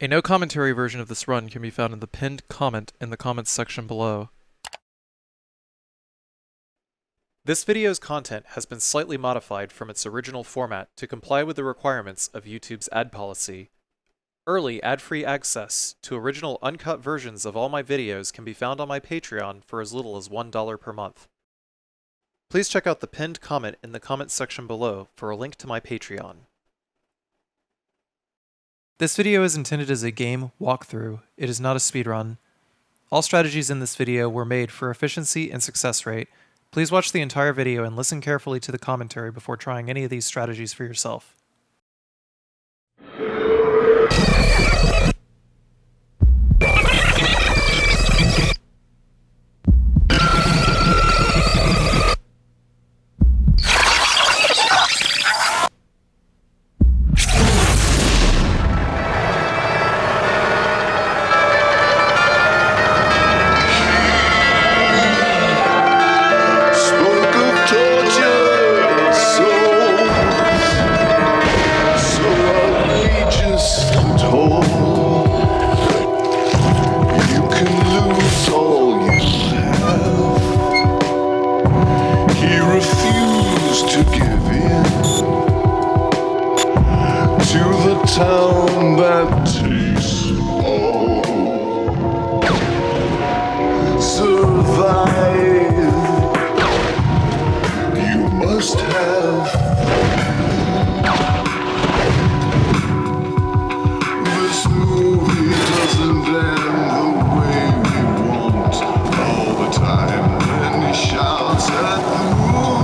A no commentary version of this run can be found in the pinned comment in the comments section below. This video's content has been slightly modified from its original format to comply with the requirements of YouTube's ad policy. Early ad-free access to original uncut versions of all my videos can be found on my Patreon for as little as $1 per month. Please check out the pinned comment in the comments section below for a link to my Patreon. This video is intended as a game walkthrough. It is not a speedrun. All strategies in this video were made for efficiency and success rate. Please watch the entire video and listen carefully to the commentary before trying any of these strategies for yourself. Town that takes all. Survive. You must have. This movie doesn't end the way we want all the time. Then he shouts at the moon.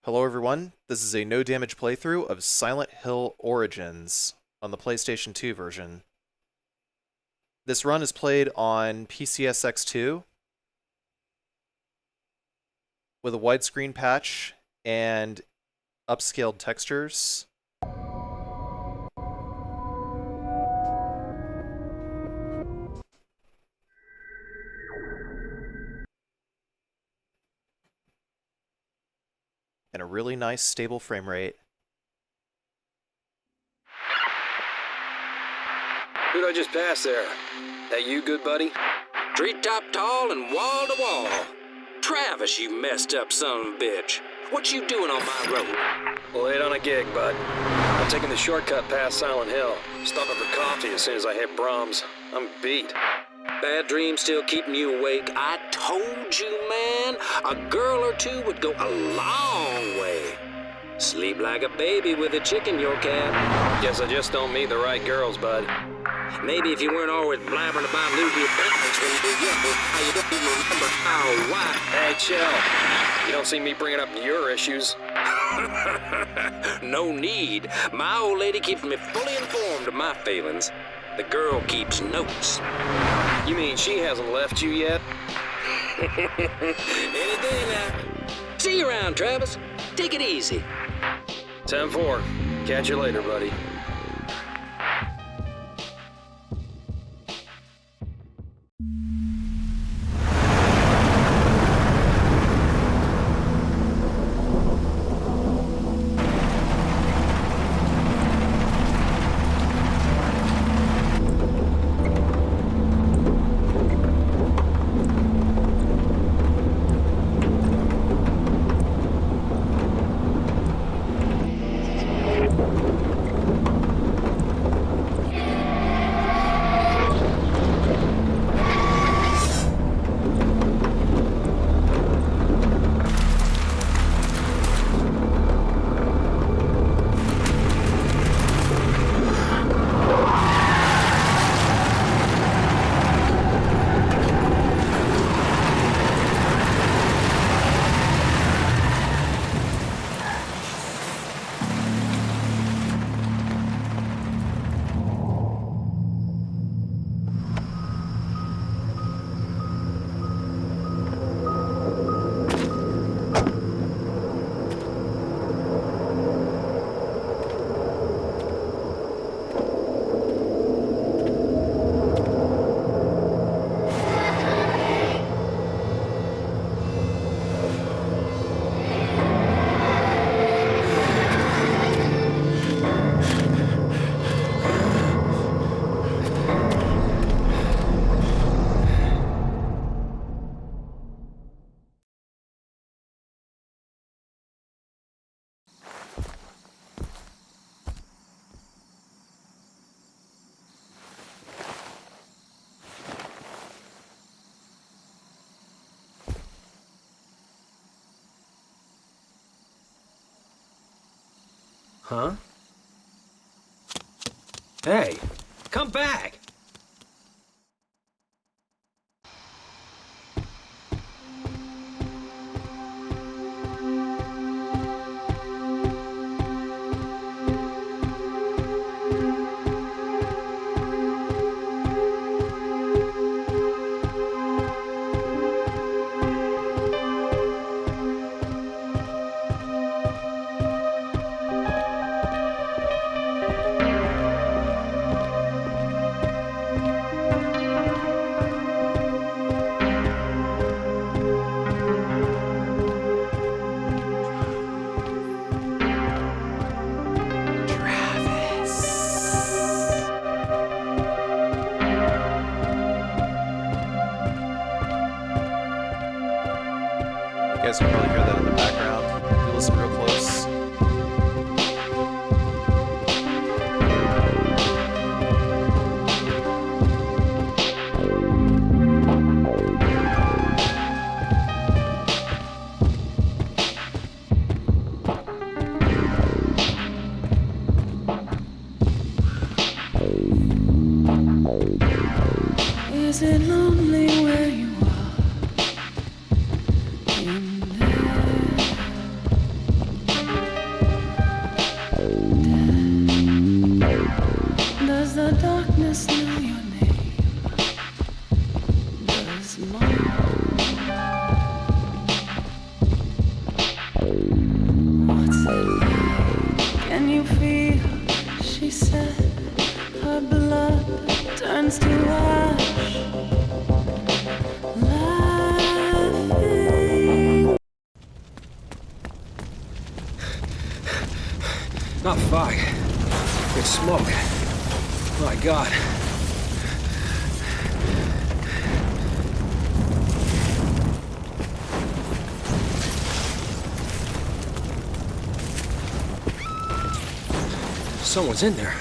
Hello everyone, this is a no-damage playthrough of Silent Hill Origins on the PlayStation 2 version. This run is played on PCSX2 with a widescreen patch and upscaled textures. And a really nice stable frame rate. Who'd I just pass there? That you, good buddy? Treetop tall and wall to wall. Travis, you messed up son of a bitch. What you doing on my road? Late on a gig, bud. I'm taking the shortcut past Silent Hill. Stopping for coffee as soon as I hit Brahms. I'm beat. Bad dreams still keeping you awake? I told you, man, a girl or two would go a long way. Sleep like a baby with a chick in your cab. Guess I just don't meet the right girls, bud. Maybe if you weren't always blabbering about newbie apartments when you were young, how you don't even remember how, why. Hey, chill. You don't see me bringing up your issues. No need. My old lady keeps me fully informed of my failings. The girl keeps notes. You mean she hasn't left you yet? Any day now. See you around, Travis. Take it easy. 10-4. Catch you later, buddy. Huh? Hey, come back! You guys can probably hear that in the background. If you listen real close. Is it lonely where you are in there? Does the darkness know your name? Does mine? What's it like? Can you feel? She said her blood turns to ash. Laughing. Not fog. It's smoke. My God. Someone's in there.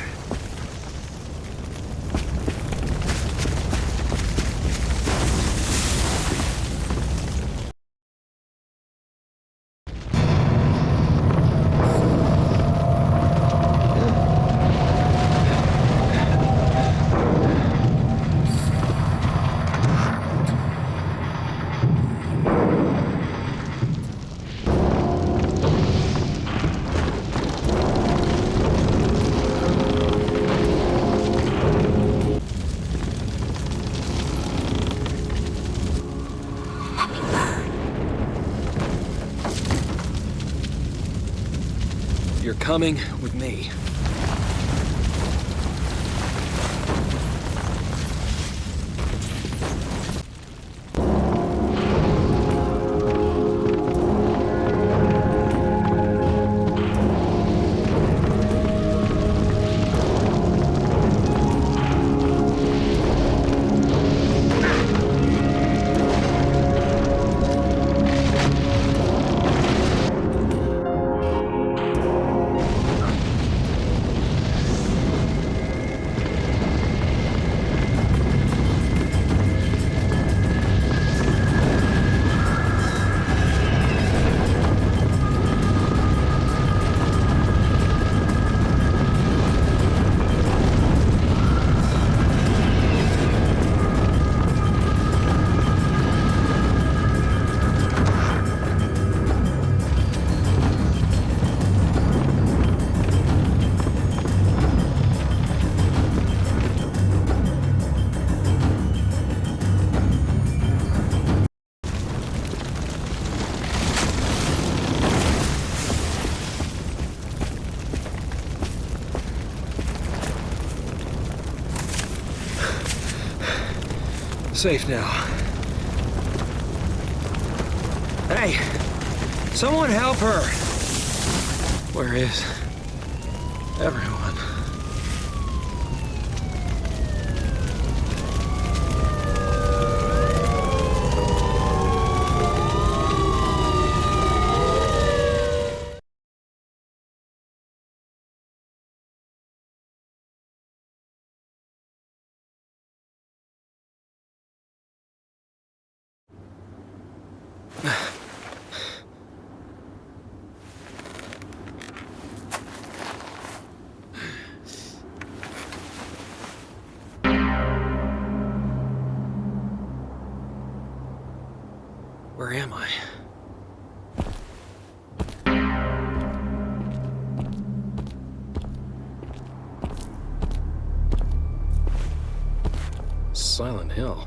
coming with me. Safe now. Hey! Someone help her! Where is everyone? Where am I? Silent Hill.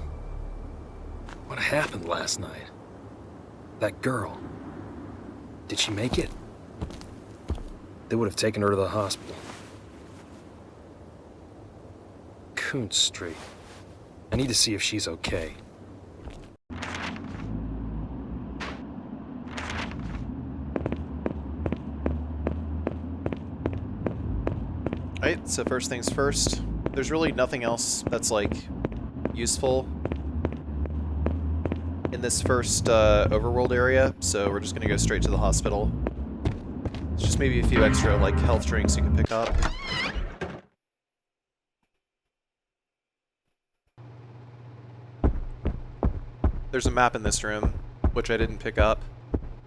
What happened last night? That girl. Did she make it? They would have taken her to the hospital. Coons Street. I need to see if she's okay. Alright, so first things first, there's really nothing else that's, like, useful in this first overworld area, so we're just gonna go straight to the hospital. It's just maybe a few extra, like, health drinks you can pick up. There's a map in this room, which I didn't pick up,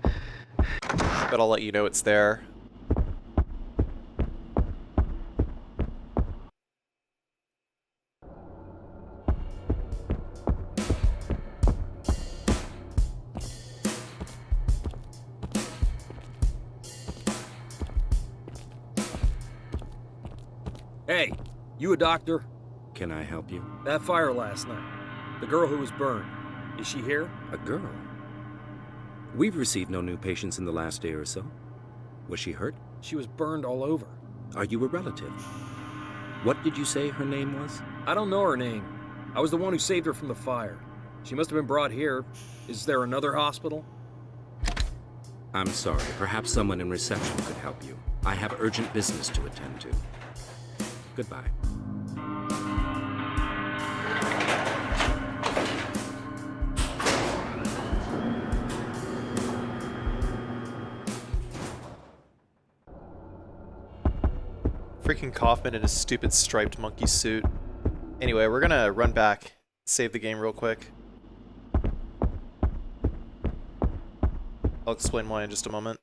but I'll let you know it's there. Hey, you a doctor? Can I help you? That fire last night. The girl who was burned. Is she here? A girl? We've received no new patients in the last day or so. Was she hurt? She was burned all over. Are you a relative? What did you say her name was? I don't know her name. I was the one who saved her from the fire. She must have been brought here. Is there another hospital? I'm sorry. Perhaps someone in reception could help you. I have urgent business to attend to. Goodbye. Freaking Kaufman in his stupid striped monkey suit. Anyway, we're gonna run back, save the game real quick. I'll explain why in just a moment.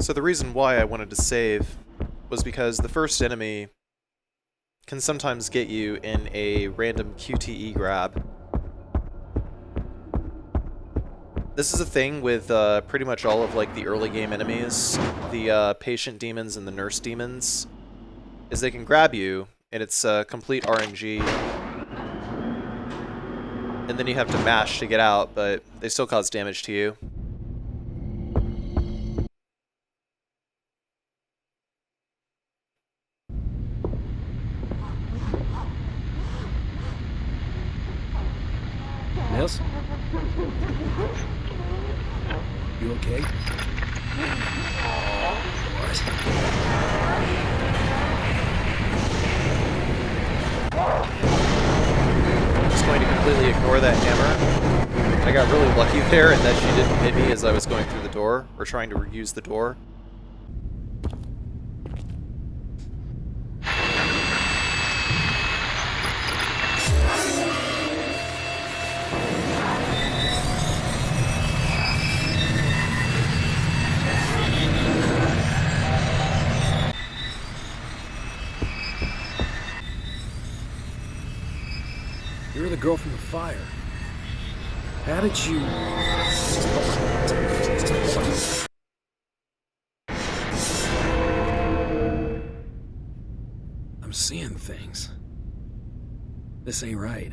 So the reason why I wanted to save was because the first enemy can sometimes get you in a random QTE grab. This is a thing with pretty much all of like the early game enemies, the patient demons and the nurse demons, is they can grab you, and it's complete RNG. And then you have to mash to get out, but they still cause damage to you. Miss? You okay? What? Just going to completely ignore that hammer. I got really lucky there in that she didn't hit me as I was going through the door, or trying to use the door. You're the girl from the fire. How did you... I'm seeing things. This ain't right.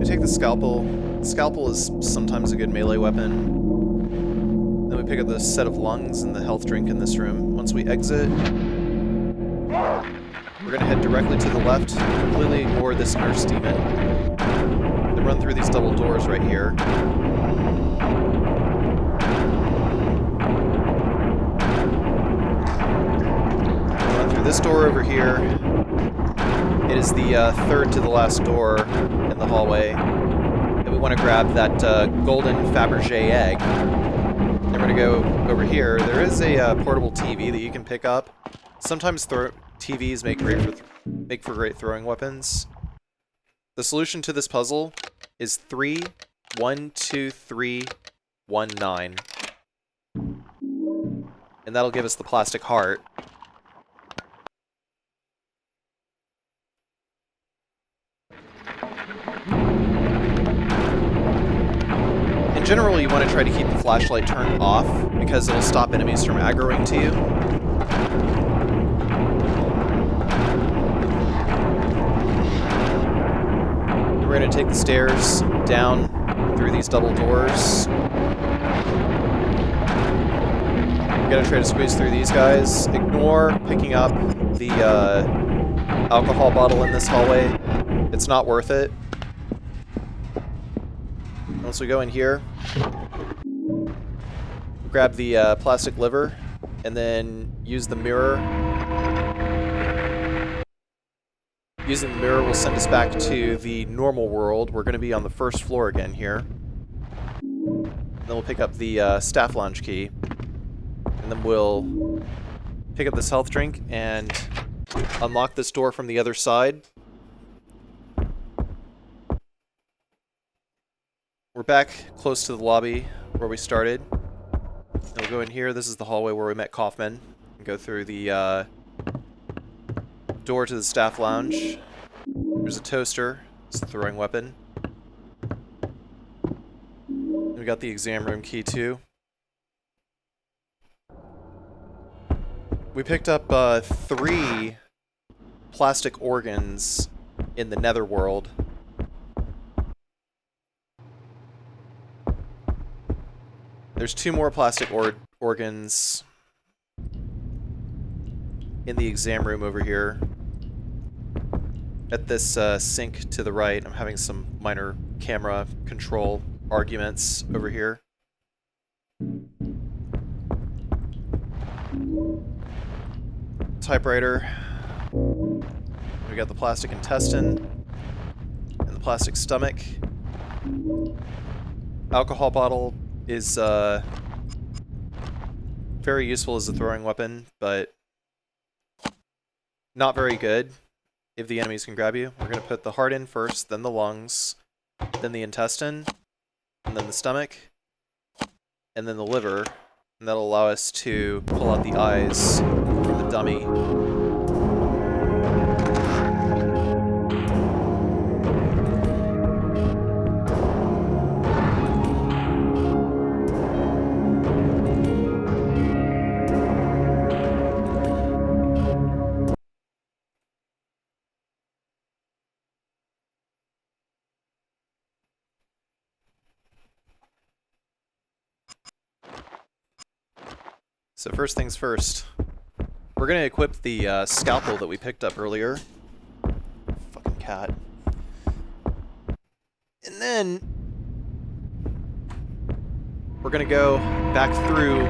I take the scalpel. Scalpel is sometimes a good melee weapon. Then we pick up the set of lungs and the health drink in this room. Once we exit, we're going to head directly to the left, completely ignore this nurse demon, then run through these double doors right here. Run through this door over here. It is the third to the last door in the hallway. And we want to grab that golden Fabergé egg. Then we're going to go over here. There is a portable TV that you can pick up. Sometimes TVs make for great throwing weapons. The solution to this puzzle is 3, 1, 2, 3, 1, 9. And that'll give us the plastic heart. In general, you want to try to keep the flashlight turned off because it'll stop enemies from aggroing to you. We're going to take the stairs down through these double doors. We're going to try to squeeze through these guys. Ignore picking up the alcohol bottle in this hallway. It's not worth it. Once we go in here, grab the plastic liver, and then use the mirror. Using the mirror will send us back to the normal world. We're going to be on the first floor again here. Then we'll pick up the staff lounge key. And then we'll pick up this health drink and unlock this door from the other side. We're back close to the lobby where we started. And we'll go in here. This is the hallway where we met Kaufman. And go through the door to the staff lounge. There's a toaster. It's a throwing weapon. We got the exam room key too. We picked up 3 plastic organs in the netherworld. There's 2 more plastic organs in the exam room over here. At this sink to the right, I'm having some minor camera control arguments over here. Typewriter. We got the plastic intestine and the plastic stomach. Alcohol bottle is very useful as a throwing weapon, but not very good if the enemies can grab you. We're going to put the heart in first, then the lungs, then the intestine, and then the stomach, and then the liver. And that'll allow us to pull out the eyes from the dummy. So first things first, we're going to equip the scalpel that we picked up earlier. Fucking cat. And then we're going to go back through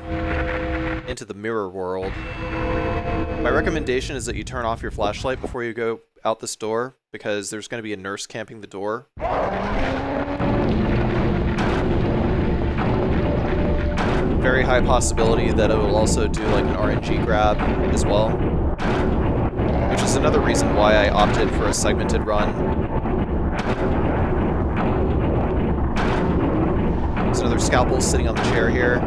into the mirror world. My recommendation is that you turn off your flashlight before you go out this door, because there's going to be a nurse camping the door. Very high possibility that it will also do like an RNG grab as well, which is another reason why I opted for a segmented run. There's another scalpel sitting on the chair here.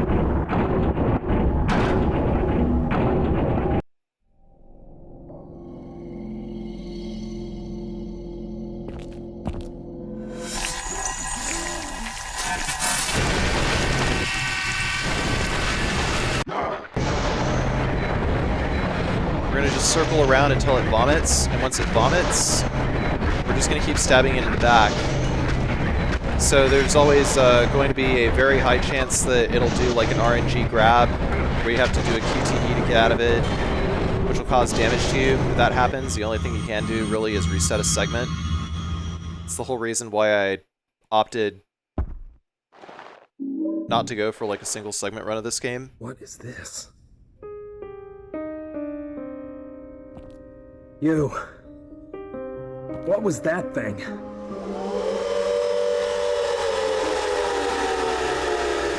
Circle around until it vomits, and once it vomits, we're just going to keep stabbing it in the back. So there's always going to be a very high chance that it'll do like an RNG grab, where you have to do a QTE to get out of it, which will cause damage to you. If that happens, the only thing you can do really is reset a segment. It's the whole reason why I opted not to go for like a single segment run of this game. What is this? You. What was that thing?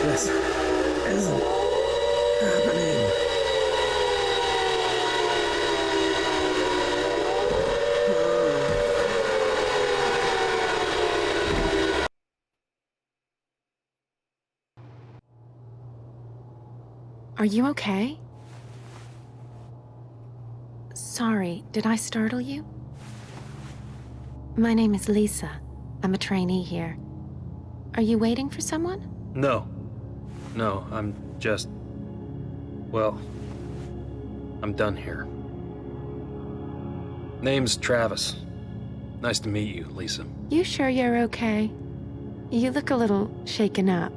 This isn't happening. Are you okay? Sorry, did I startle you? My name is Lisa. I'm a trainee here. Are you waiting for someone? No. No, I'm just... Well, I'm done here. Name's Travis. Nice to meet you, Lisa. You sure you're okay? You look a little shaken up.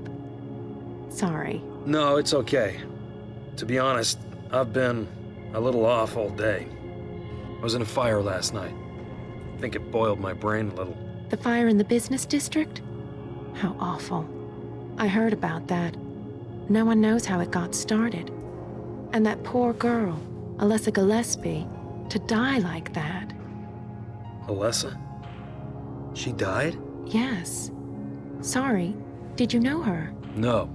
Sorry. No, it's okay. To be honest, I've been a little off all day. I was in a fire last night. I think it boiled my brain a little. The fire in the business district? How awful. I heard about that. No one knows how it got started. And that poor girl, Alessa Gillespie, to die like that. Alessa? She died? Yes. Sorry, did you know her? No.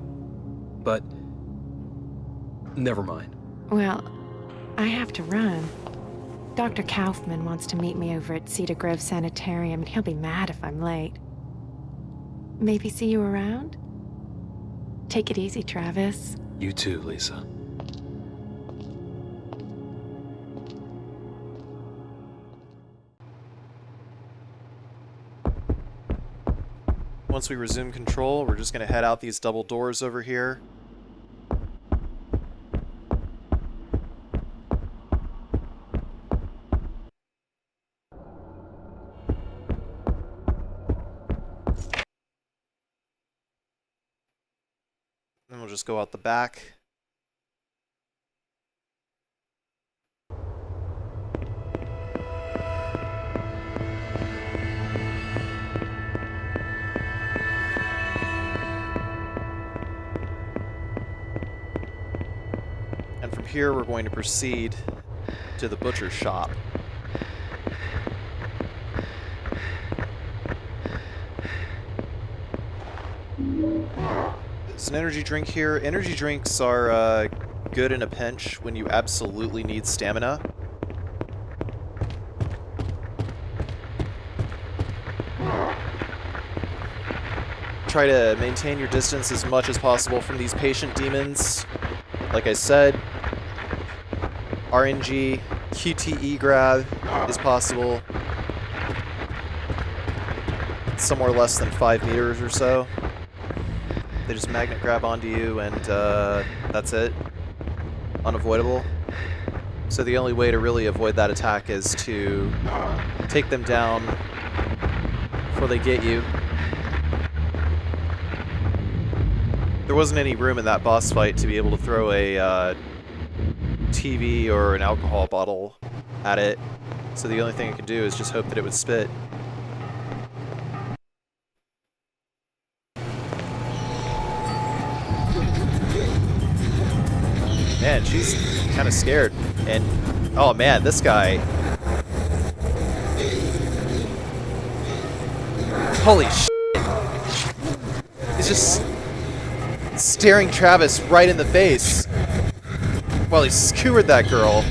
But... never mind. Well, I have to run. Dr. Kaufman wants to meet me over at Cedar Grove Sanitarium, and he'll be mad if I'm late. Maybe see you around? Take it easy, Travis. You too, Lisa. Once we resume control, we're just going to head out these double doors over here. Then we'll just go out the back. And from here we're going to proceed to the butcher's shop. There's an energy drink here. Energy drinks are good in a pinch when you absolutely need stamina. Try to maintain your distance as much as possible from these patient demons. Like I said, RNG, QTE grab is possible. Somewhere less than 5 meters or so. They just magnet grab onto you and that's it. Unavoidable. So the only way to really avoid that attack is to take them down before they get you. There wasn't any room in that boss fight to be able to throw a TV or an alcohol bottle at it, so the only thing I could do is just hope that it would spit. Man, she's kind of scared. And, oh man, this guy. Holy shit. He's just staring Travis right in the face while he skewered that girl.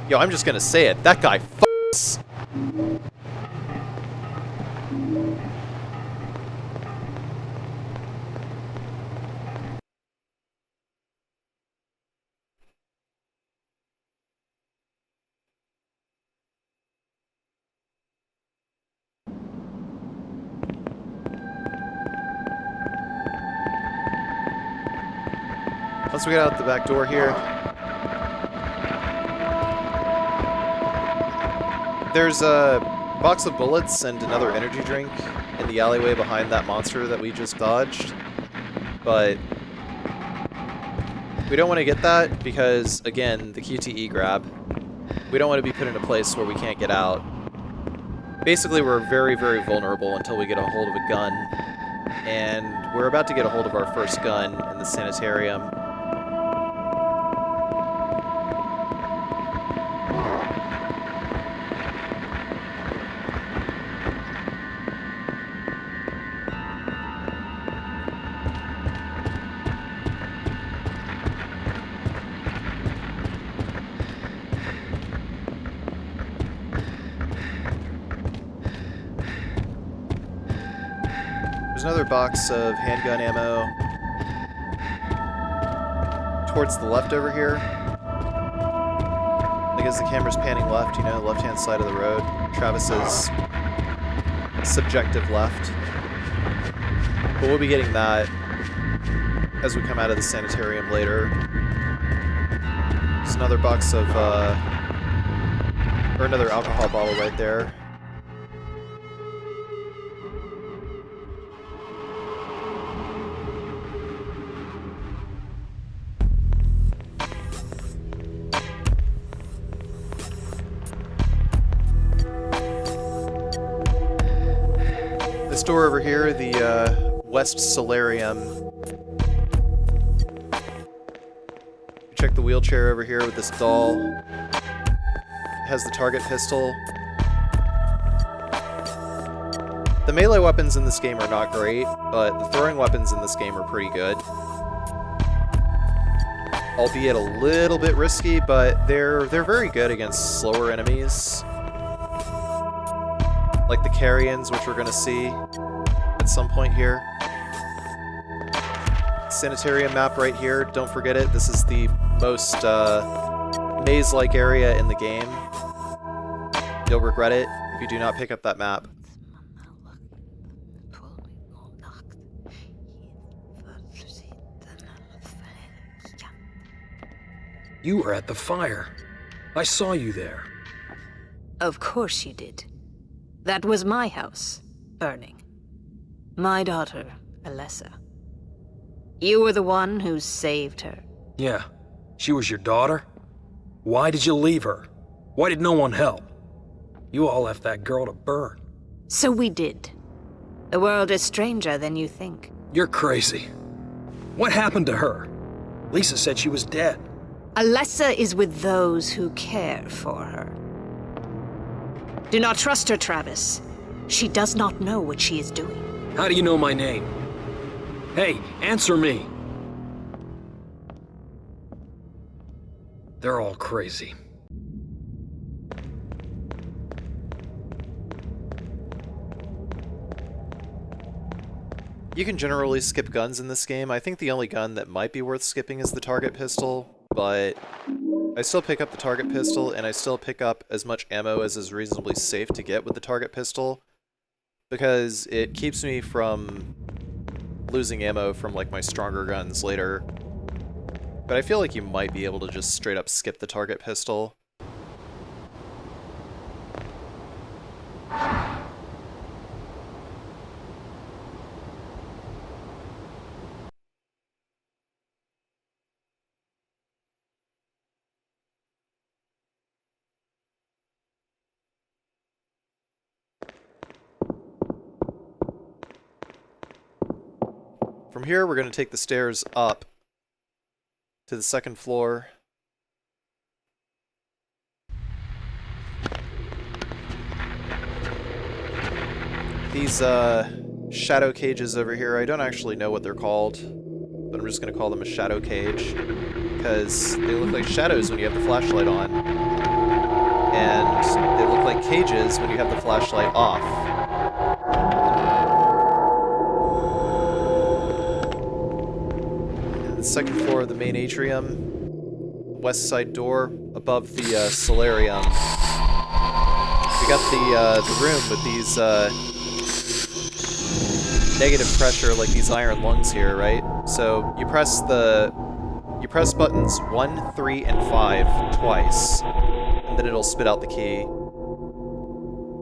Yo, I'm just gonna say it. That guy f***s. Once we get out the back door here, there's a box of bullets and another energy drink in the alleyway behind that monster that we just dodged. But we don't want to get that because, again, the QTE grab. We don't want to be put in a place where we can't get out. Basically, we're very, very vulnerable until we get a hold of a gun. And we're about to get a hold of our first gun in the Sanitarium. There's another box of handgun ammo towards the left over here. Like as the camera's panning left, you know, left-hand side of the road. Travis's subjective left. But we'll be getting that as we come out of the Sanitarium later. There's another box of, or another alcohol bottle right there. This door over here, the West Solarium. Check the wheelchair over here with this doll. It has the target pistol. The melee weapons in this game are not great, but the throwing weapons in this game are pretty good. Albeit a little bit risky, but they're very good against slower enemies. Like the Carrions, which we're going to see at some point here. Sanitarium map right here, don't forget it. This is the most maze-like area in the game. You'll regret it if you do not pick up that map. You were at the fire. I saw you there. Of course you did. That was my house, burning. My daughter, Alessa. You were the one who saved her. Yeah, she was your daughter? Why did you leave her? Why did no one help? You all left that girl to burn. So we did. The world is stranger than you think. You're crazy. What happened to her? Lisa said she was dead. Alessa is with those who care for her. Do not trust her, Travis. She does not know what she is doing. How do you know my name? Hey, answer me! They're all crazy. You can generally skip guns in this game. I think the only gun that might be worth skipping is the target pistol, but I still pick up the target pistol, and I still pick up as much ammo as is reasonably safe to get with the target pistol, because it keeps me from losing ammo from like my stronger guns later. But I feel like you might be able to just straight up skip the target pistol. From here, we're going to take the stairs up to the second floor. These shadow cages over here, I don't actually know what they're called, but I'm just going to call them a shadow cage, because they look like shadows when you have the flashlight on, and they look like cages when you have the flashlight off. The second floor of the main atrium, west side door above the solarium. We got the room with these negative pressure, like these iron lungs here, right? So you press buttons 1, 3, and 5 twice, and then it'll spit out the key.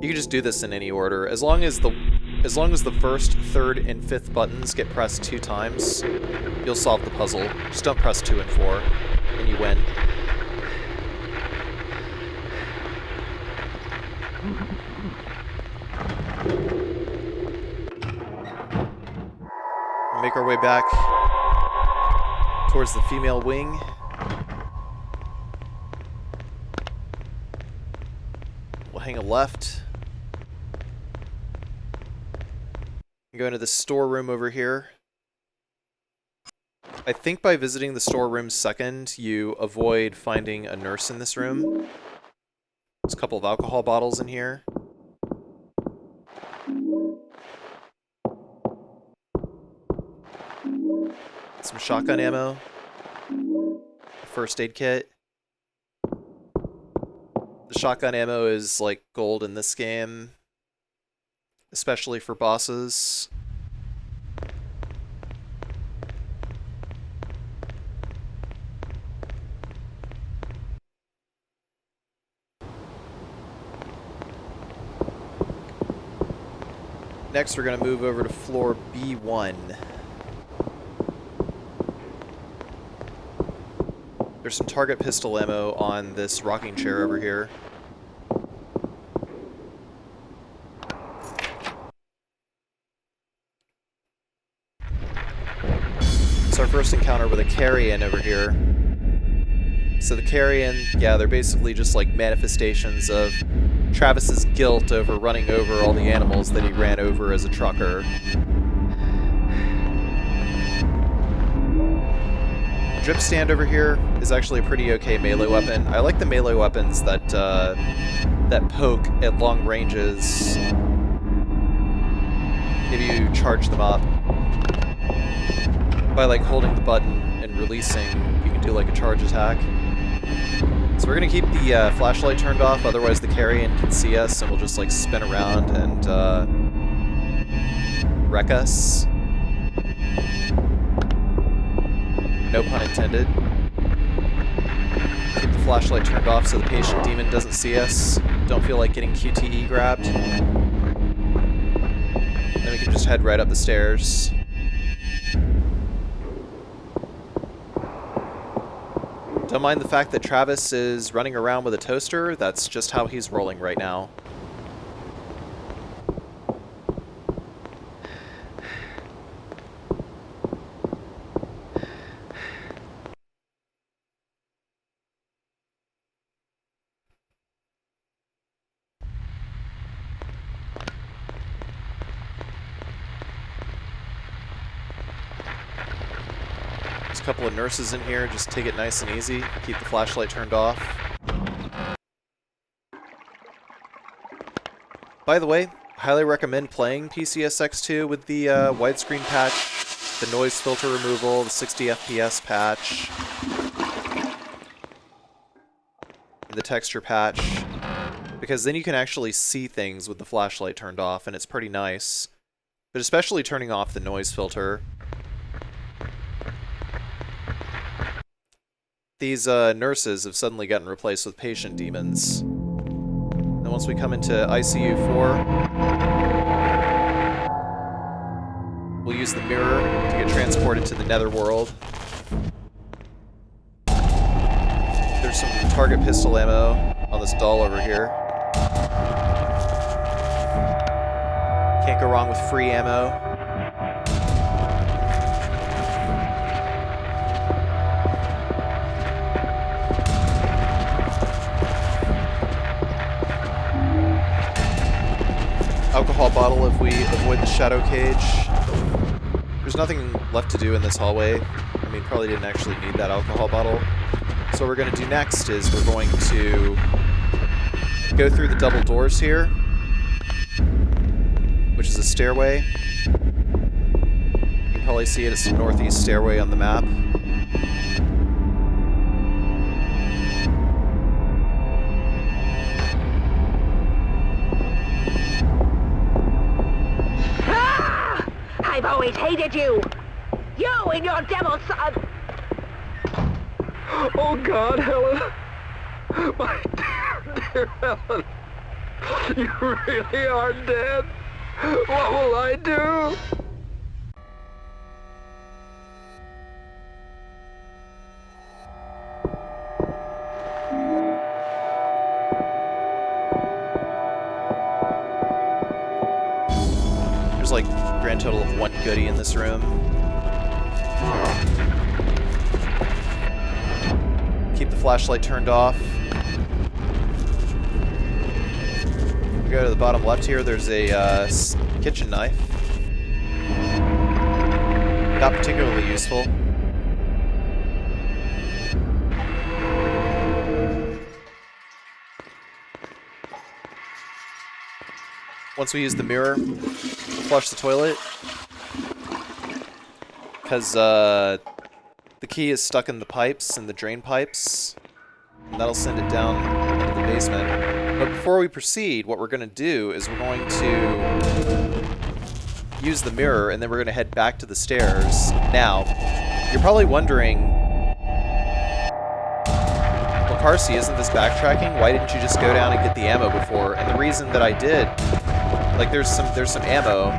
You can just do this in any order, as long as the first, third, and fifth buttons get pressed 2 times, you'll solve the puzzle. Just don't press 2 and 4, and you win. We'll make our way back towards the female wing. We'll hang a left. Go into the storeroom over here. I think by visiting the storeroom second, you avoid finding a nurse in this room. There's a couple of alcohol bottles in here. Some shotgun ammo. A first aid kit. The shotgun ammo is like gold in this game, especially for bosses. Next, we're going to move over to floor B1. There's some target pistol ammo on this rocking chair over here. It's our first encounter with a carrion over here. So the carrion, yeah, they're basically just like manifestations of Travis's guilt over running over all the animals that he ran over as a trucker. Drip stand over here is actually a pretty okay melee weapon. I like the melee weapons that that poke at long ranges if you charge them up. By like holding the button and releasing, you can do like a charge attack. So we're gonna keep the flashlight turned off, otherwise the carrion can see us and we'll just like spin around and wreck us. No pun intended. Keep the flashlight turned off so the patient demon doesn't see us. Don't feel like getting QTE grabbed. Then we can just head right up the stairs. Don't mind the fact that Travis is running around with a toaster. That's just how he's rolling right now. There's a couple of nurses in here, just take it nice and easy. Keep the flashlight turned off. By the way, highly recommend playing PCSX2 with the widescreen patch, the noise filter removal, the 60 FPS patch, the texture patch, because then you can actually see things with the flashlight turned off, and it's pretty nice. But especially turning off the noise filter. These nurses have suddenly gotten replaced with patient demons. And once we come into ICU 4, we'll use the mirror to get transported to the netherworld. There's some target pistol ammo on this doll over here. Can't go wrong with free ammo. Alcohol bottle if we avoid the shadow cage. There's nothing left to do in this hallway. I mean, probably didn't actually need that alcohol bottle. So what we're going to do next is we're going to go through the double doors here, which is a stairway. You can probably see it as the northeast stairway on the map. I've always hated you! You and your devil son! Oh God, Helen! My dear Helen! You really are dead! What will I do? There's like a grand total of 1 goodie in this room. Keep the flashlight turned off. We go to the bottom left here, there's a kitchen knife. Not particularly useful. Once we use the mirror, flush the toilet, because the key is stuck in the pipes, in the drain pipes, and that'll send it down into the basement. But before we proceed, what we're going to do is we're going to use the mirror, and then we're going to head back to the stairs. Now, you're probably wondering, well, Carsey, isn't this backtracking? Why didn't you just go down and get the ammo before? And the reason that I did, like, there's some ammo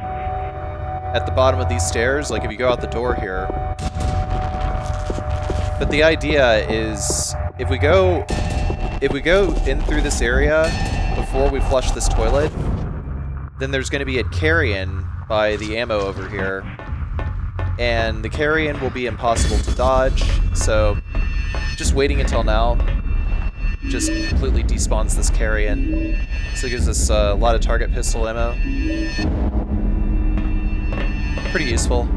at the bottom of these stairs, like if you go out the door here. But the idea is, if we go in through this area before we flush this toilet, then there's going to be a carrion by the ammo over here, and the carrion will be impossible to dodge. So, just waiting until now just completely despawns this carrion. So it gives us a lot of target pistol ammo. Pretty useful.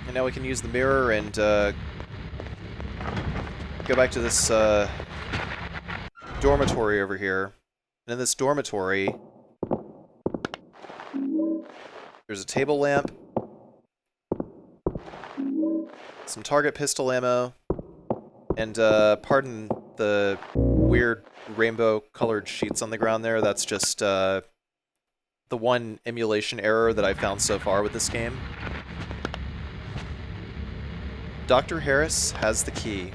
And now we can use the mirror and go back to this dormitory over here. And in this dormitory, there's a table lamp, some target pistol ammo, and pardon the weird rainbow-colored sheets on the ground there. That's just the one emulation error that I've found so far with this game. Dr. Harris has the key.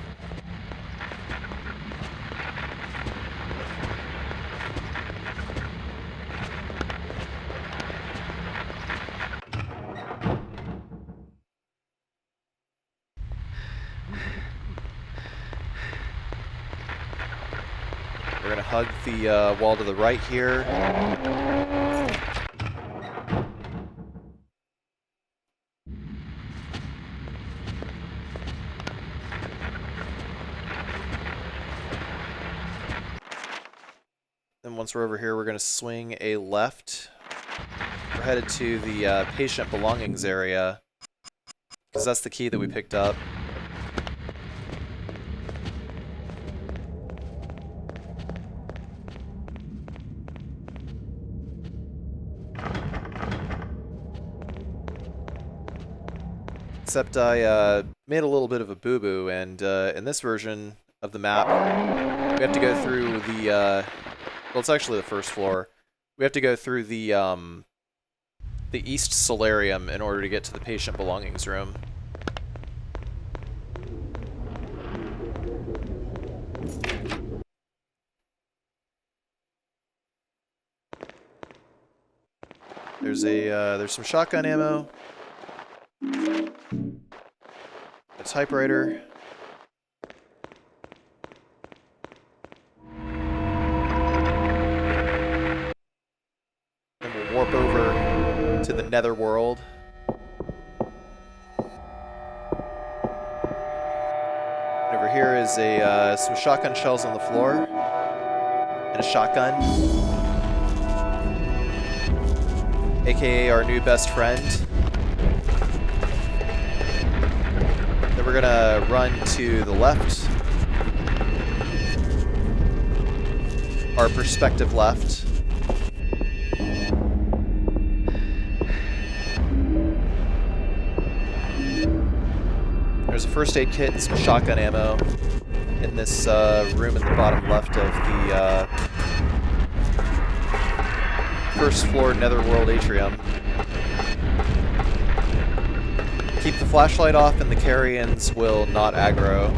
We're gonna hug the wall to the right here. Then once we're over here, we're gonna swing a left. We're headed to the patient belongings area, because that's the key that we picked up. Except I made a little bit of a boo-boo, and in this version of the map, we have to go through the, well, it's actually the first floor. We have to go through the East Solarium in order to get to the patient belongings room. There's some shotgun ammo. A typewriter. Then we'll warp over to the netherworld. And over here is some shotgun shells on the floor. And a shotgun. AKA our new best friend. Then we're gonna run to the left. Our perspective left. There's a first aid kit and some shotgun ammo in this room in the bottom left of the first floor netherworld atrium. Keep the flashlight off and the carrions will not aggro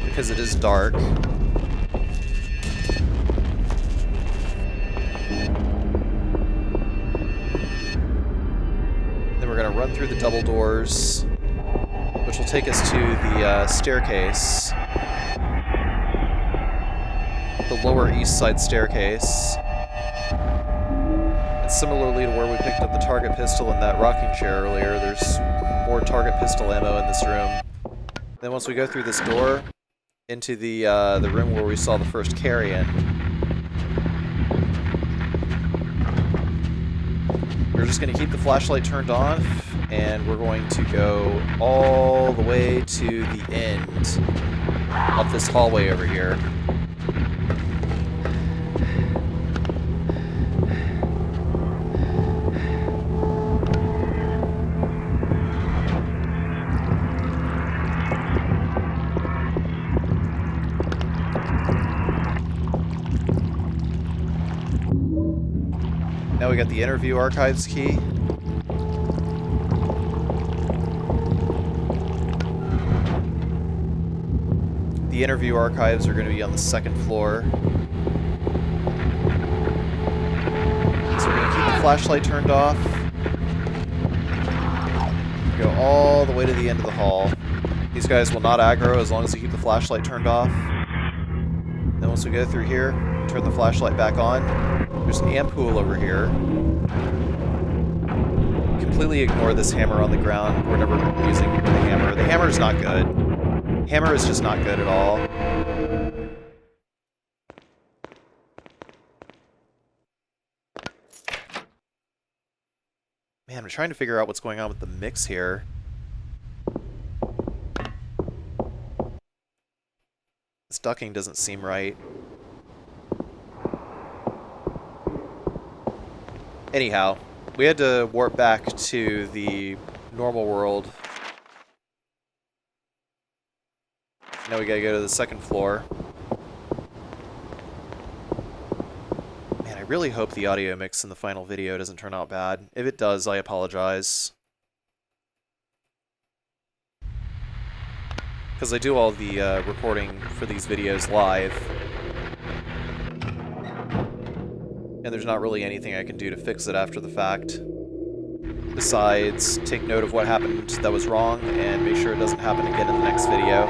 because it is dark. Then we're going to run through the double doors, which will take us to the staircase. The lower east side staircase. And similarly to where we picked up the target pistol in that rocking chair earlier, there's more target pistol ammo in this room. Then once we go through this door into the room where we saw the first carrion, we're just going to keep the flashlight turned off, and we're going to go all the way to the end of this hallway over here. Now we got the interview archives key. The interview archives are going to be on the second floor. So we're going to keep the flashlight turned off. Go all the way to the end of the hall. These guys will not aggro as long as you keep the flashlight turned off. Then once we go through here, turn the flashlight back on. There's an ampoule over here. Completely ignore this hammer on the ground. We're never using the hammer. The hammer is not good. Hammer is just not good at all. Man, I'm trying to figure out what's going on with the mix here. This ducking doesn't seem right. Anyhow, we had to warp back to the normal world. Now we gotta go to the second floor. Man, I really hope the audio mix in the final video doesn't turn out bad. If it does, I apologize. Because I do all the recording for these videos live. And there's not really anything I can do to fix it after the fact. Besides, take note of what happened that was wrong, and make sure it doesn't happen again in the next video.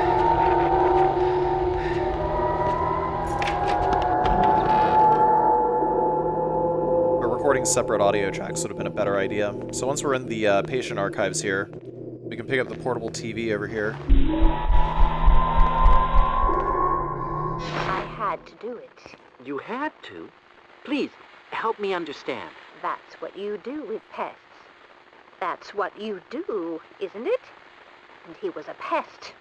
having separate audio tracks would have been a better idea. So once we're in the patient archives here, we can pick up the portable TV over here. I had to do it. You had to? Please, help me understand. That's what you do with pests. That's what you do, isn't it? And he was a pest.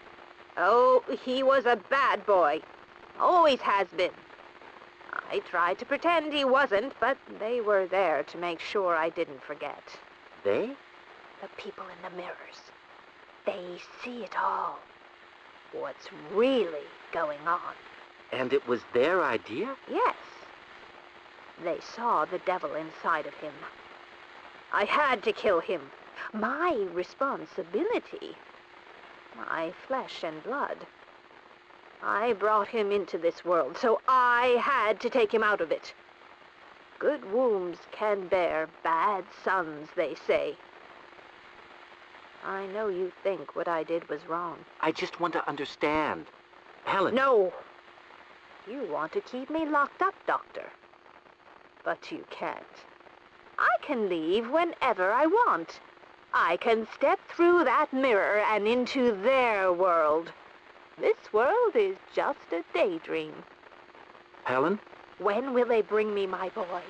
Oh, he was a bad boy. Always has been. I tried to pretend he wasn't, but they were there to make sure I didn't forget. They? The people in the mirrors. They see it all. What's really going on. And it was their idea? Yes. They saw the devil inside of him. I had to kill him. My responsibility. My flesh and blood. I brought him into this world, so I had to take him out of it. Good wombs can bear bad sons, they say. I know you think what I did was wrong. I just want to understand. Helen. No! You want to keep me locked up, Doctor. But you can't. I can leave whenever I want. I can step through that mirror and into their world. This world is just a daydream. Helen? When will they bring me my boy?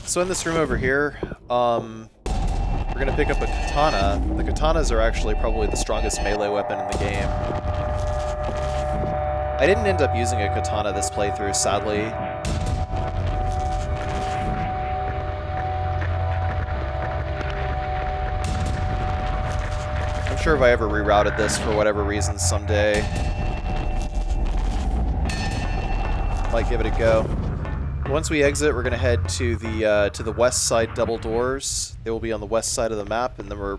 So in this room over here, we're gonna pick up a katana. The katanas are actually probably the strongest melee weapon in the game. I didn't end up using a katana this playthrough, sadly. I'm sure if I ever rerouted this for whatever reason someday, might give it a go. Once we exit, we're gonna head to the west side double doors. They will be on the west side of the map, and then we're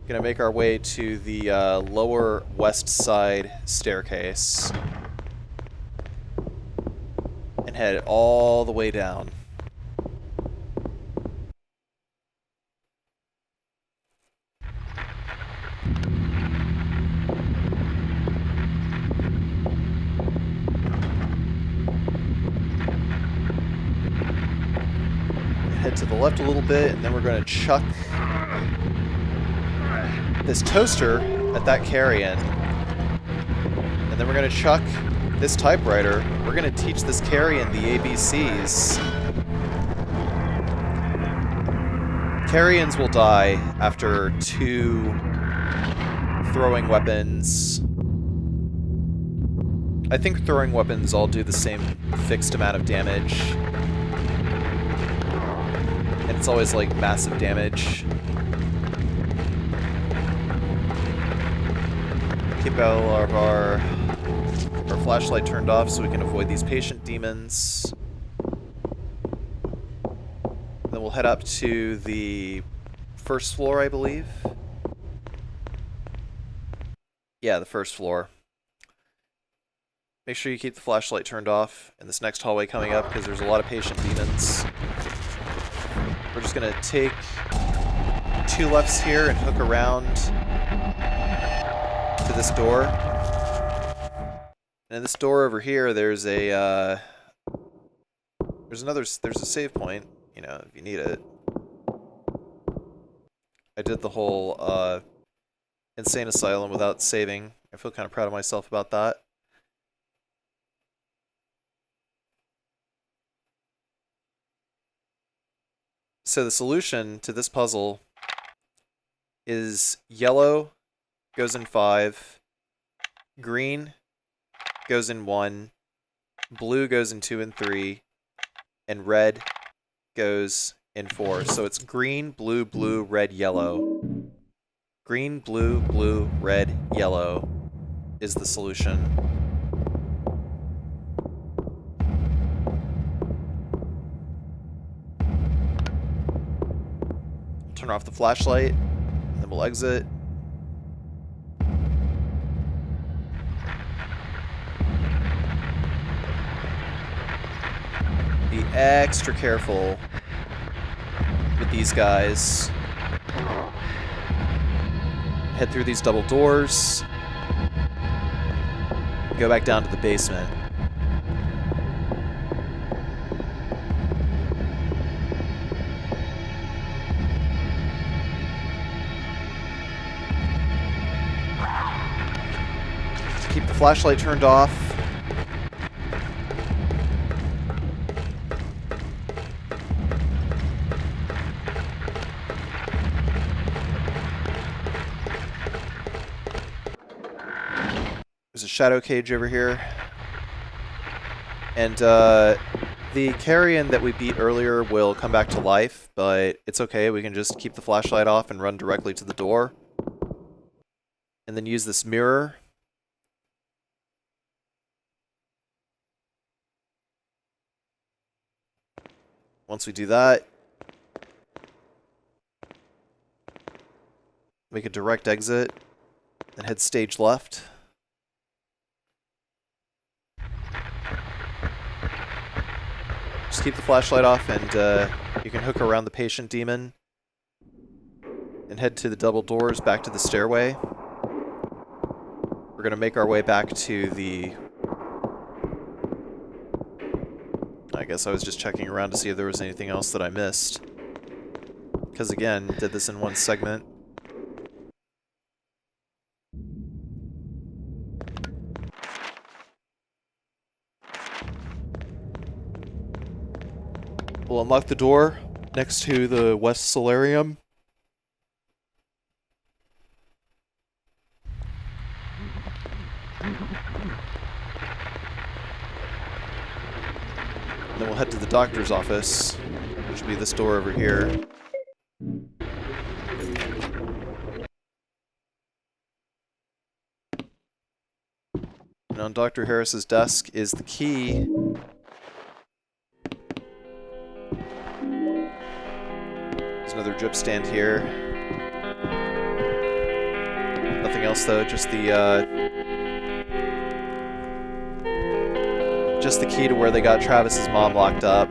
gonna make our way to the lower west side staircase and head all the way down. Head to the left a little bit, and then we're going to chuck this toaster at that carrion. And then we're going to chuck this typewriter. We're going to teach this carrion the ABCs. Carrions will die after 2 throwing weapons. I think throwing weapons all do the same fixed amount of damage. And it's always like massive damage. Keep all of our flashlight turned off so we can avoid these patient demons. Then we'll head up to the first floor, I believe. Yeah, the first floor. Make sure you keep the flashlight turned off in this next hallway coming up because there's a lot of patient demons. We're just going to take 2 lefts here and hook around to this door. And in this door over here, there's a save point, you know, if you need it. I did the whole insane asylum without saving. I feel kind of proud of myself about that. So the solution to this puzzle is yellow goes in 5, green goes in 1, blue goes in 2 and 3, and red goes in 4. So it's green, blue, blue, red, yellow. Green, blue, blue, red, yellow is the solution. Turn off the flashlight, and then we'll exit. Be extra careful with these guys. Head through these double doors. go back down to the basement. Keep the flashlight turned off. There's a shadow cage over here. And the carrion that we beat earlier will come back to life, but it's okay. We can just keep the flashlight off and run directly to the door. And then use this mirror. Once we do that, make a direct exit and head stage left. Just keep the flashlight off and you can hook around the patient demon and head to the double doors back to the stairway. We're going to make our way back to the... I guess I was just checking around to see if there was anything else that I missed. Because again, did this in one segment. We'll unlock the door next to the West Solarium. And then we'll head to the doctor's office, which will be this door over here. And on Dr. Harris's desk is the key. There's another drip stand here. Nothing else though, just the key to where they got Travis's mom locked up.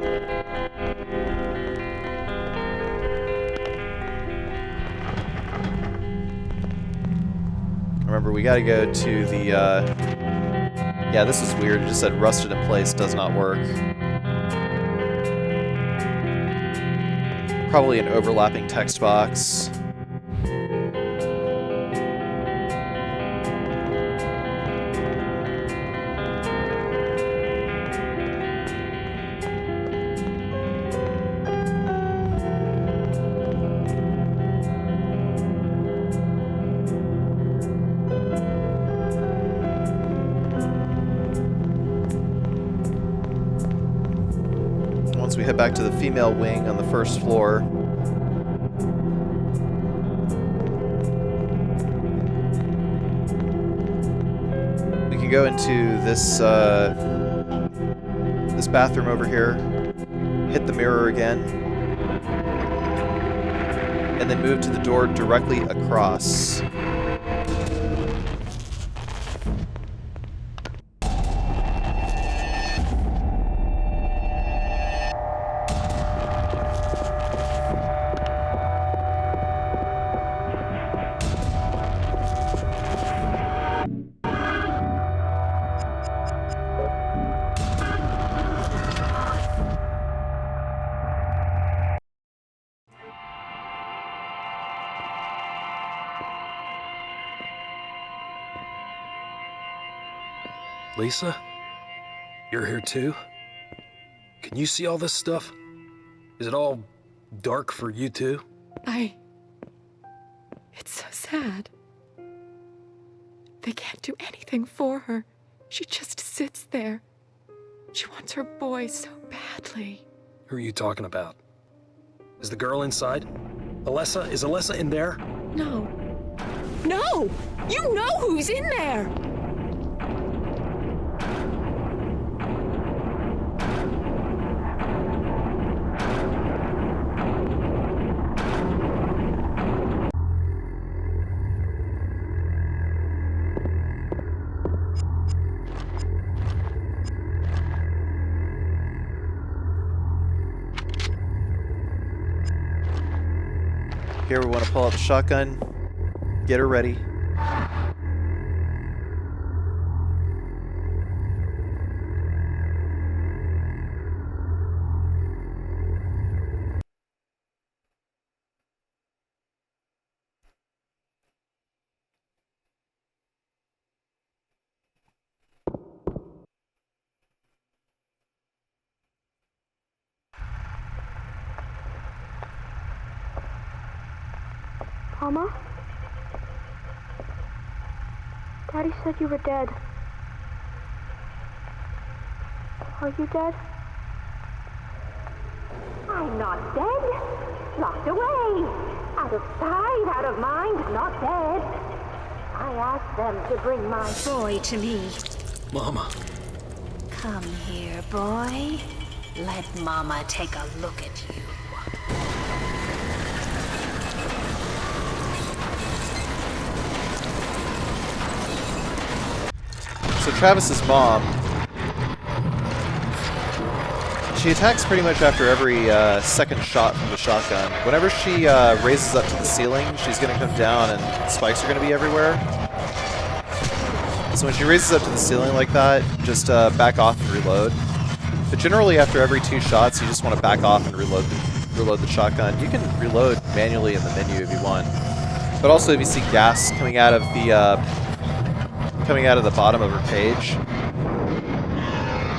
Remember, we gotta go to the, yeah, this is weird. It just said rusted in place, does not work. Probably an overlapping text box. Once we head back to the female wing on the first floor, we can go into this this bathroom over here, hit the mirror again, and then move to the door directly across. Lisa? You're here too? Can you see all this stuff? Is it all dark for you too? It's so sad. They can't do anything for her. She just sits there. She wants her boy so badly. Who are you talking about? Is the girl inside? Alessa? Is Alessa in there? No. No! You know who's in there! Here we want to pull out the shotgun, get her ready. Mama? Daddy said you were dead. Are you dead? I'm not dead. Locked away. Out of sight, out of mind, not dead. I asked them to bring my boy to me. Mama. Come here, boy. Let Mama take a look at you. So Travis's mom, she attacks pretty much after every second shot from the shotgun. Whenever she raises up to the ceiling, she's going to come down and spikes are going to be everywhere. So when she raises up to the ceiling like that, just back off and reload. But generally after every 2 shots, you just want to back off and reload the shotgun. You can reload manually in the menu if you want. But also if you see gas coming out of the bottom of her page,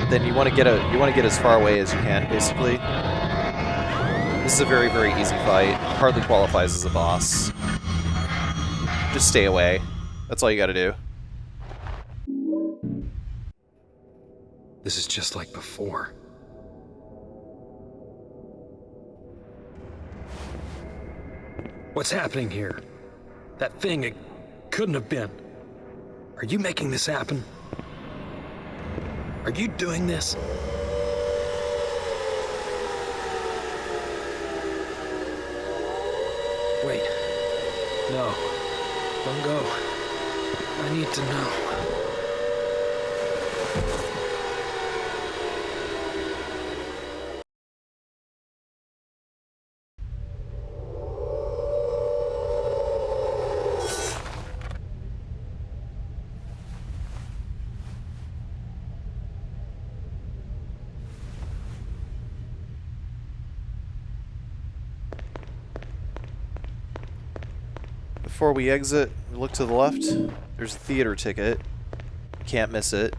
then you want to get as far away as you can, basically. This is a very, very easy fight. Hardly qualifies as a boss. Just stay away. That's all you gotta do. This is just like before. What's happening here? That thing, it couldn't have been. Are you making this happen? Are you doing this? Wait. No. Don't go. I need to know. Before we exit, we look to the left. There's a theater ticket. Can't miss it.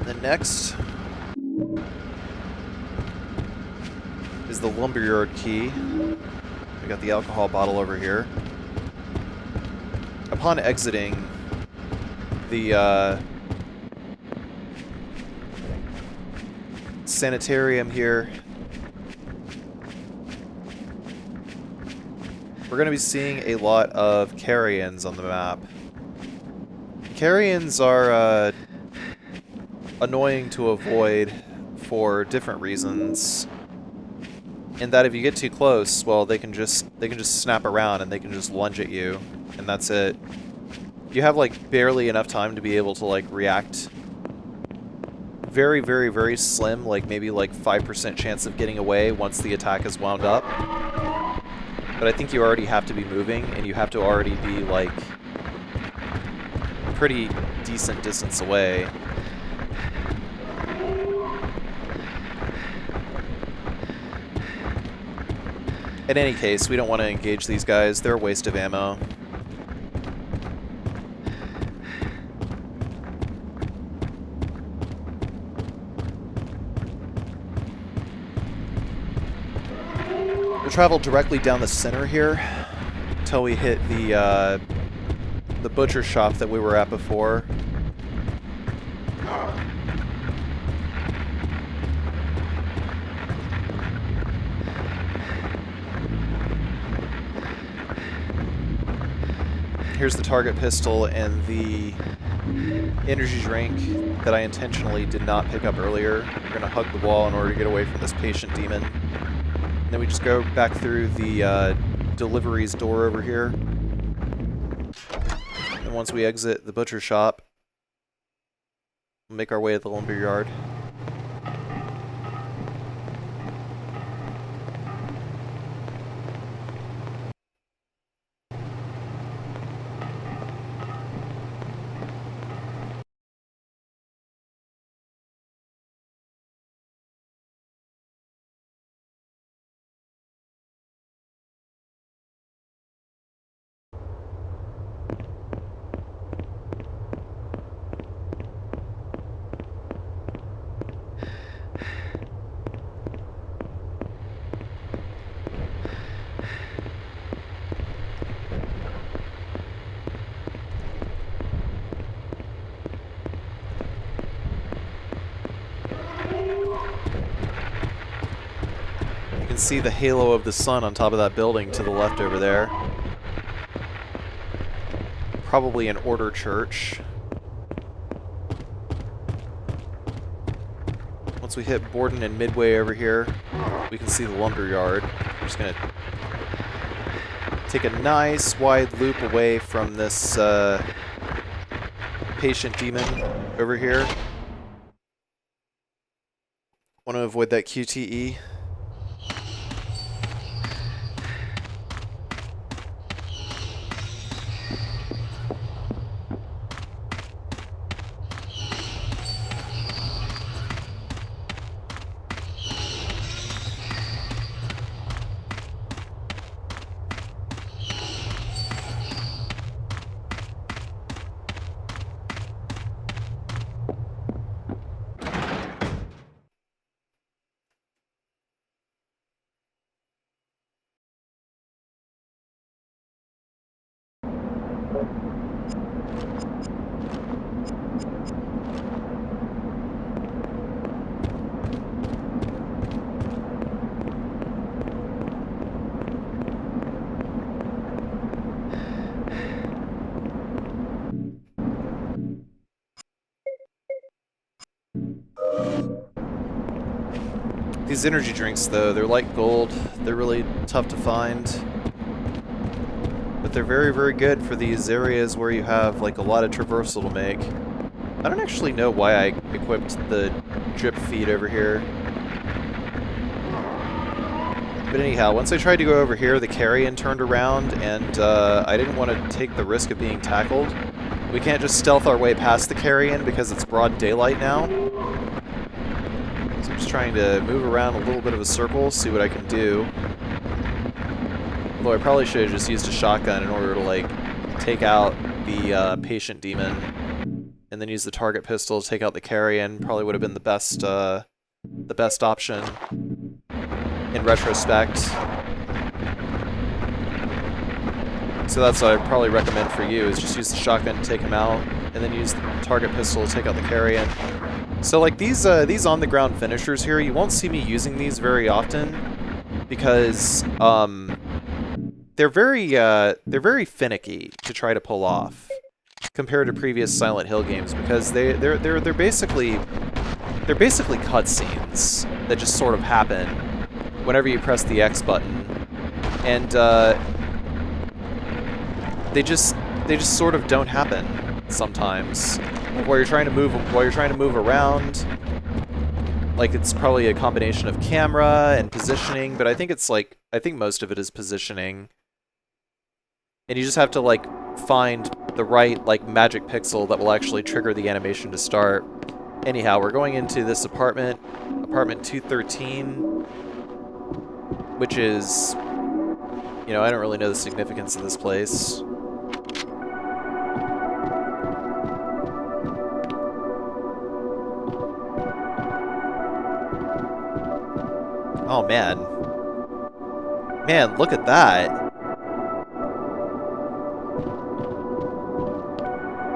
Then next is the Lumberyard key. We got the alcohol bottle over here. Upon exiting the Sanitarium here, we're going to be seeing a lot of carrions on the map. Carrions are annoying to avoid for different reasons. In that if you get too close, well, they can just snap around and they can just lunge at you, and that's it. You have like barely enough time to be able to like react. Very, very, very slim, like maybe like 5% chance of getting away once the attack is wound up. But I think you already have to be moving, and you have to already be like pretty decent distance away. In any case, we don't want to engage these guys. They're a waste of ammo. We'll travel directly down the center here until we hit the butcher shop that we were at before. Here's the target pistol and the energy drink that I intentionally did not pick up earlier. We're going to hug the wall in order to get away from this patient demon. And then we just go back through the deliveries door over here. And once we exit the butcher shop, we'll make our way to the Lumberyard. can see the halo of the sun on top of that building to the left over there. Probably an order church. Once we hit Borden and Midway over here, we can see the Lumberyard. We're just gonna take a nice wide loop away from this patient demon over here. Want to avoid that QTE. These energy drinks, though, they're like gold. They're really tough to find. But they're very, very good for these areas where you have, like, a lot of traversal to make. I don't actually know why I equipped the drip feed over here. But anyhow, once I tried to go over here, the carrion turned around, and I didn't want to take the risk of being tackled. We can't just stealth our way past the carrion because it's broad daylight now. So I'm just trying to move around a little bit of a circle, see what I can do. Although I probably should have just used a shotgun in order to, like, take out the patient demon, and then use the target pistol to take out the carrion. Probably would have been the best option in retrospect. So that's what I'd probably recommend for you, is just use the shotgun to take him out, and then use the target pistol to take out the carrion. So, like, these on-the-ground finishers here, you won't see me using these very often, because they're very finicky to try to pull off compared to previous Silent Hill games, because they're basically cutscenes that just sort of happen whenever you press the X button, and they just sort of don't happen sometimes. While you're trying to move around, like, it's probably a combination of camera and positioning, but I think most of it is positioning. And you just have to, like, find the right, like, magic pixel that will actually trigger the animation to start. Anyhow, we're going into this apartment 213, which is, you know, I don't really know the significance of this place. Oh, man. Man, look at that.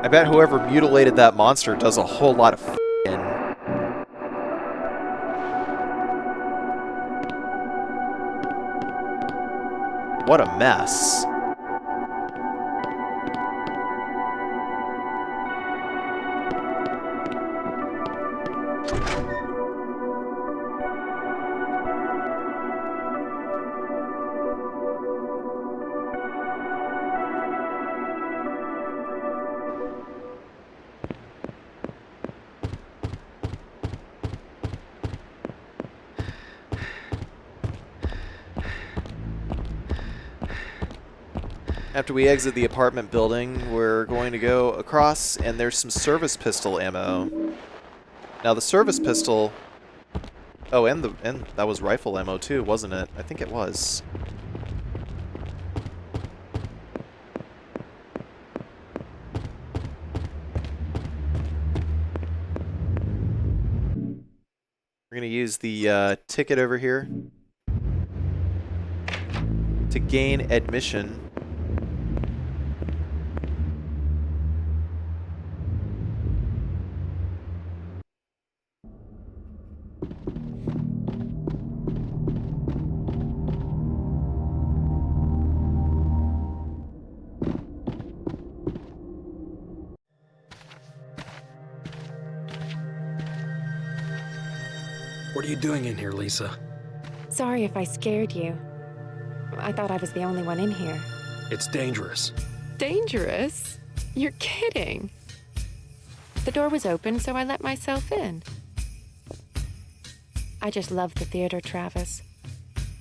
I bet whoever mutilated that monster does a whole lot of f***ing. What a mess. After we exit the apartment building, we're going to go across, and there's some service pistol ammo. Now the service pistol... Oh, and that was rifle ammo too, wasn't it? I think it was. We're going to use the ticket over here to gain admission. What are you doing in here, Lisa? Sorry if I scared you. I thought I was the only one in here. It's dangerous. Dangerous? You're kidding. The door was open, so I let myself in. I just love the theater, Travis.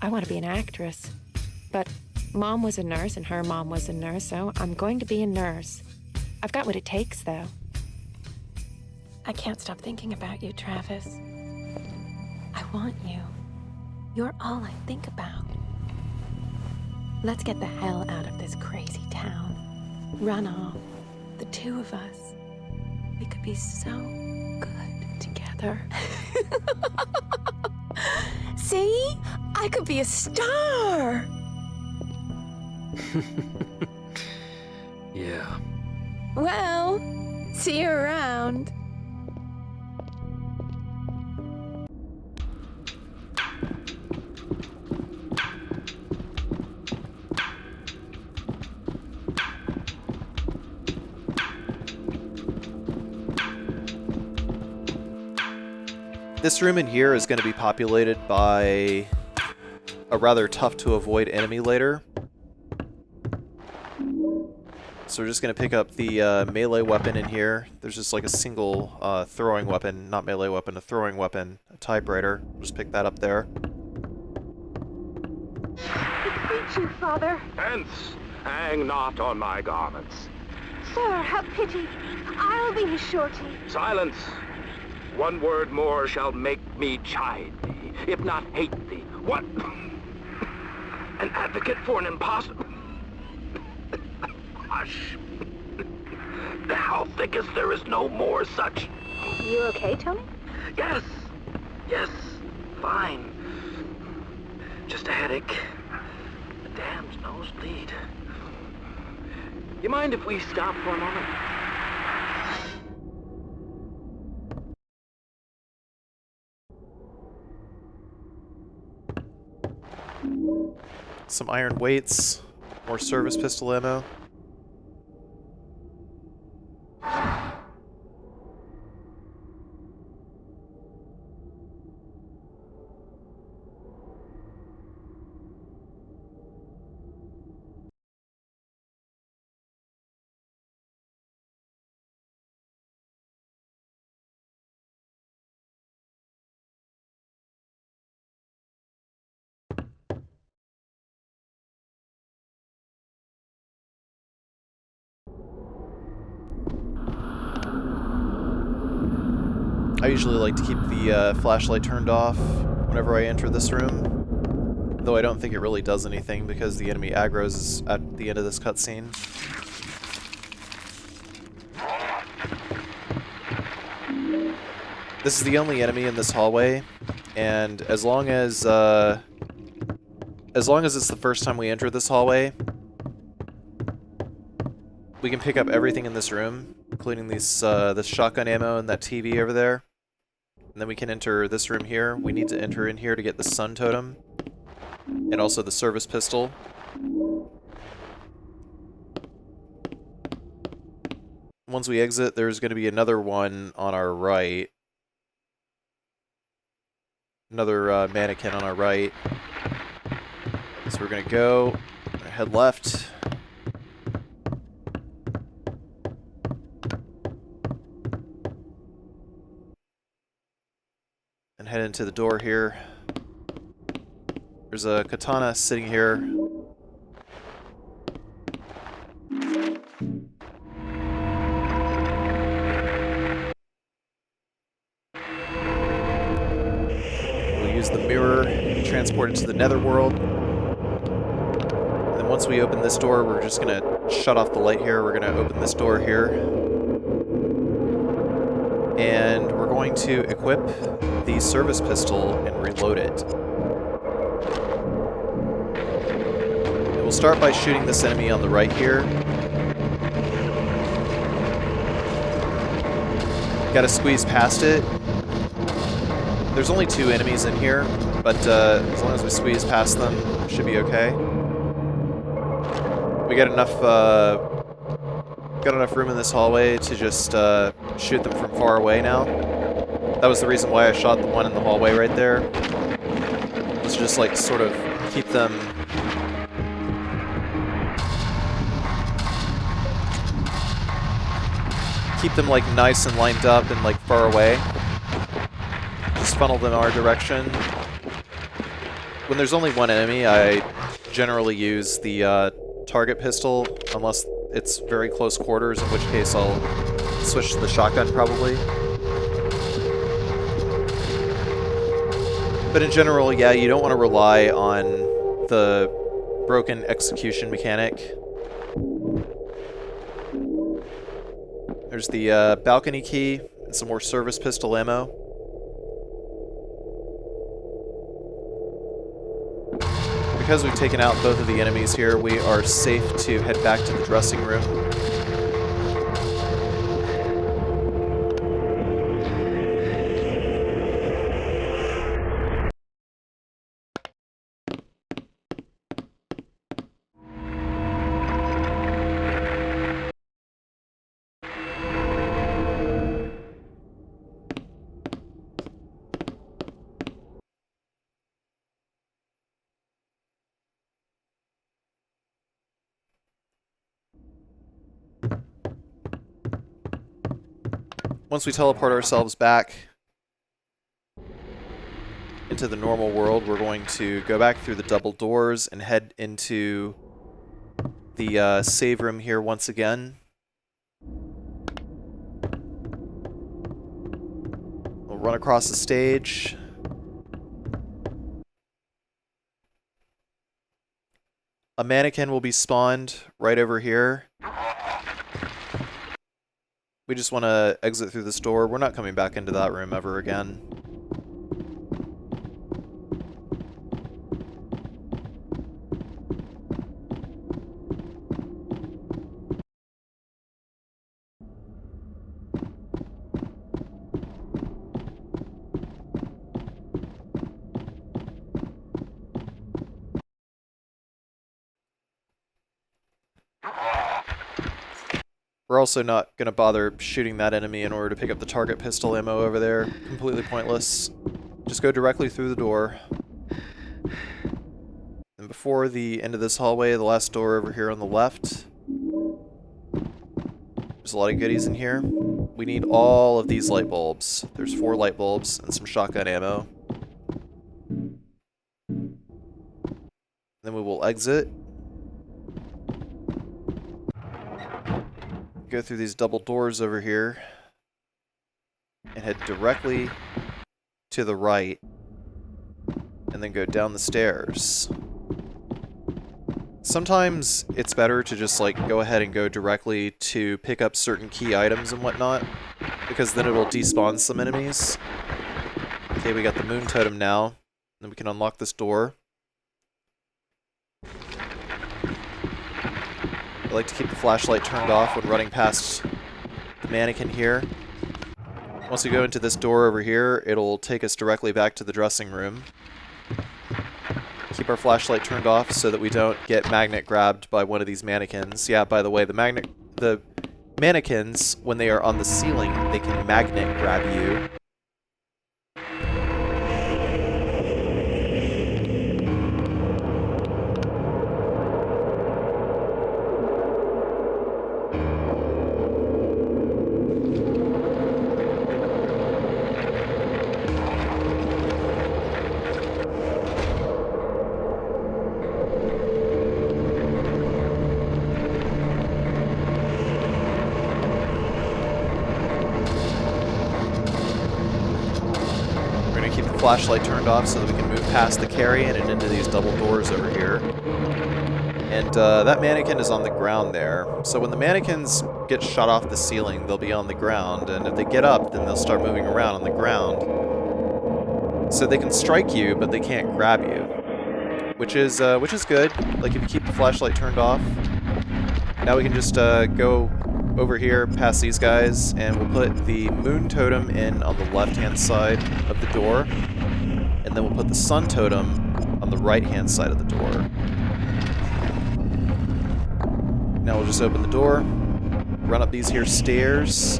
I want to be an actress. But Mom was a nurse and her mom was a nurse, so I'm going to be a nurse. I've got what it takes, though. I can't stop thinking about you, Travis. I want you. You're all I think about. Let's get the hell out of this crazy town. Run off. The two of us. We could be so good together. See? I could be a star! Yeah. Well, see you around. This room in here is going to be populated by a rather tough to avoid enemy later. So we're just going to pick up the melee weapon in here. There's just like a single throwing weapon, not melee weapon, a throwing weapon, a typewriter. We'll just pick that up there. Beseech you, Father. Hence, hang not on my garments. Sir, have pity. I'll be his surety. Silence! One word more shall make me chide thee, if not hate thee. What? An advocate for an impostor? Hush. Thou thinkest there is no more such. You okay, Tony? Yes. Yes. Fine. Just a headache. A damned nosebleed. You mind if we stop for a moment? Some iron weights, more service pistol ammo. I usually like to keep the flashlight turned off whenever I enter this room, though I don't think it really does anything because the enemy aggro's is at the end of this cutscene. This is the only enemy in this hallway, and as long as it's the first time we enter this hallway, we can pick up everything in this room, including these this shotgun ammo and that TV over there. And then we can enter this room here. We need to enter in here to get the sun totem, and also the service pistol. Once we exit, there's going to be another one on our right. Another mannequin on our right. So we're going to go, head left. And head into the door here. There's a katana sitting here. We'll use the mirror to transport it to the netherworld. And then once we open this door, we're just going to shut off the light here. We're going to open this door here. And we're going to equip the service pistol and reload it. And we'll start by shooting this enemy on the right here. Gotta squeeze past it. There's only 2 enemies in here, but as long as we squeeze past them, it should be okay. We got enough room in this hallway to just shoot them from far away now. That was the reason why I shot the one in the hallway right there. Was just like sort of keep them like nice and lined up and like far away. Just funnel them our direction. When there's only one enemy, I generally use the target pistol, unless it's very close quarters, in which case I'll switch to the shotgun probably. But in general, yeah, you don't want to rely on the broken execution mechanic. There's the balcony key and some more service pistol ammo. Because we've taken out both of the enemies here, we are safe to head back to the dressing room. Once we teleport ourselves back into the normal world, we're going to go back through the double doors and head into the save room here once again. We'll run across the stage. A mannequin will be spawned right over here. We just want to exit through this door. We're not coming back into that room ever again. We're also not going to bother shooting that enemy in order to pick up the target pistol ammo over there. Completely pointless. Just go directly through the door. And before the end of this hallway, the last door over here on the left. There's a lot of goodies in here. We need all of these light bulbs. There's 4 light bulbs and some shotgun ammo. Then we will exit. Go through these double doors over here and head directly to the right and then go down the stairs. Sometimes it's better to just like go ahead and go directly to pick up certain key items and whatnot, because then it'll despawn some enemies. Okay, we got the moon totem now. Then we can unlock this door. I like to keep the flashlight turned off when running past the mannequin here. Once we go into this door over here, it'll take us directly back to the dressing room. Keep our flashlight turned off so that we don't get magnet grabbed by one of these mannequins. Yeah, by the way, the mannequins, when they are on the ceiling, they can magnet grab you. Flashlight turned off so that we can move past the carrion and into these double doors over here. And that mannequin is on the ground there. So when the mannequins get shot off the ceiling, they'll be on the ground, and if they get up, then they'll start moving around on the ground. So they can strike you, but they can't grab you, which is good. Like if you keep the flashlight turned off. Now we can just go over here past these guys, and we'll put the moon totem in on the left-hand side of the door, and then we'll put the sun totem on the right-hand side of the door. Now we'll just open the door, run up these here stairs,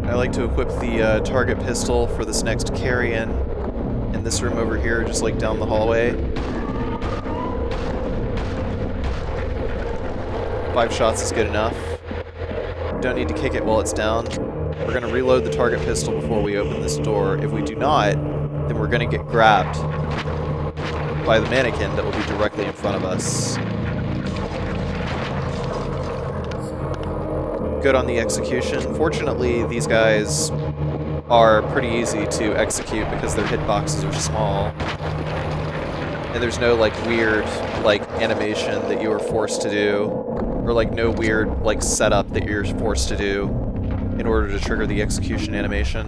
I like to equip the target pistol for this next carry-in in this room over here, just like down the hallway. 5 shots is good enough. Don't need to kick it while it's down. We're going to reload the target pistol before we open this door. If we do not, then we're going to get grabbed by the mannequin that will be directly in front of us. Good on the execution. Fortunately, these guys are pretty easy to execute because their hitboxes are small. And there's no like weird like animation that you are forced to do, or like no weird like setup that you're forced to do in order to trigger the execution animation.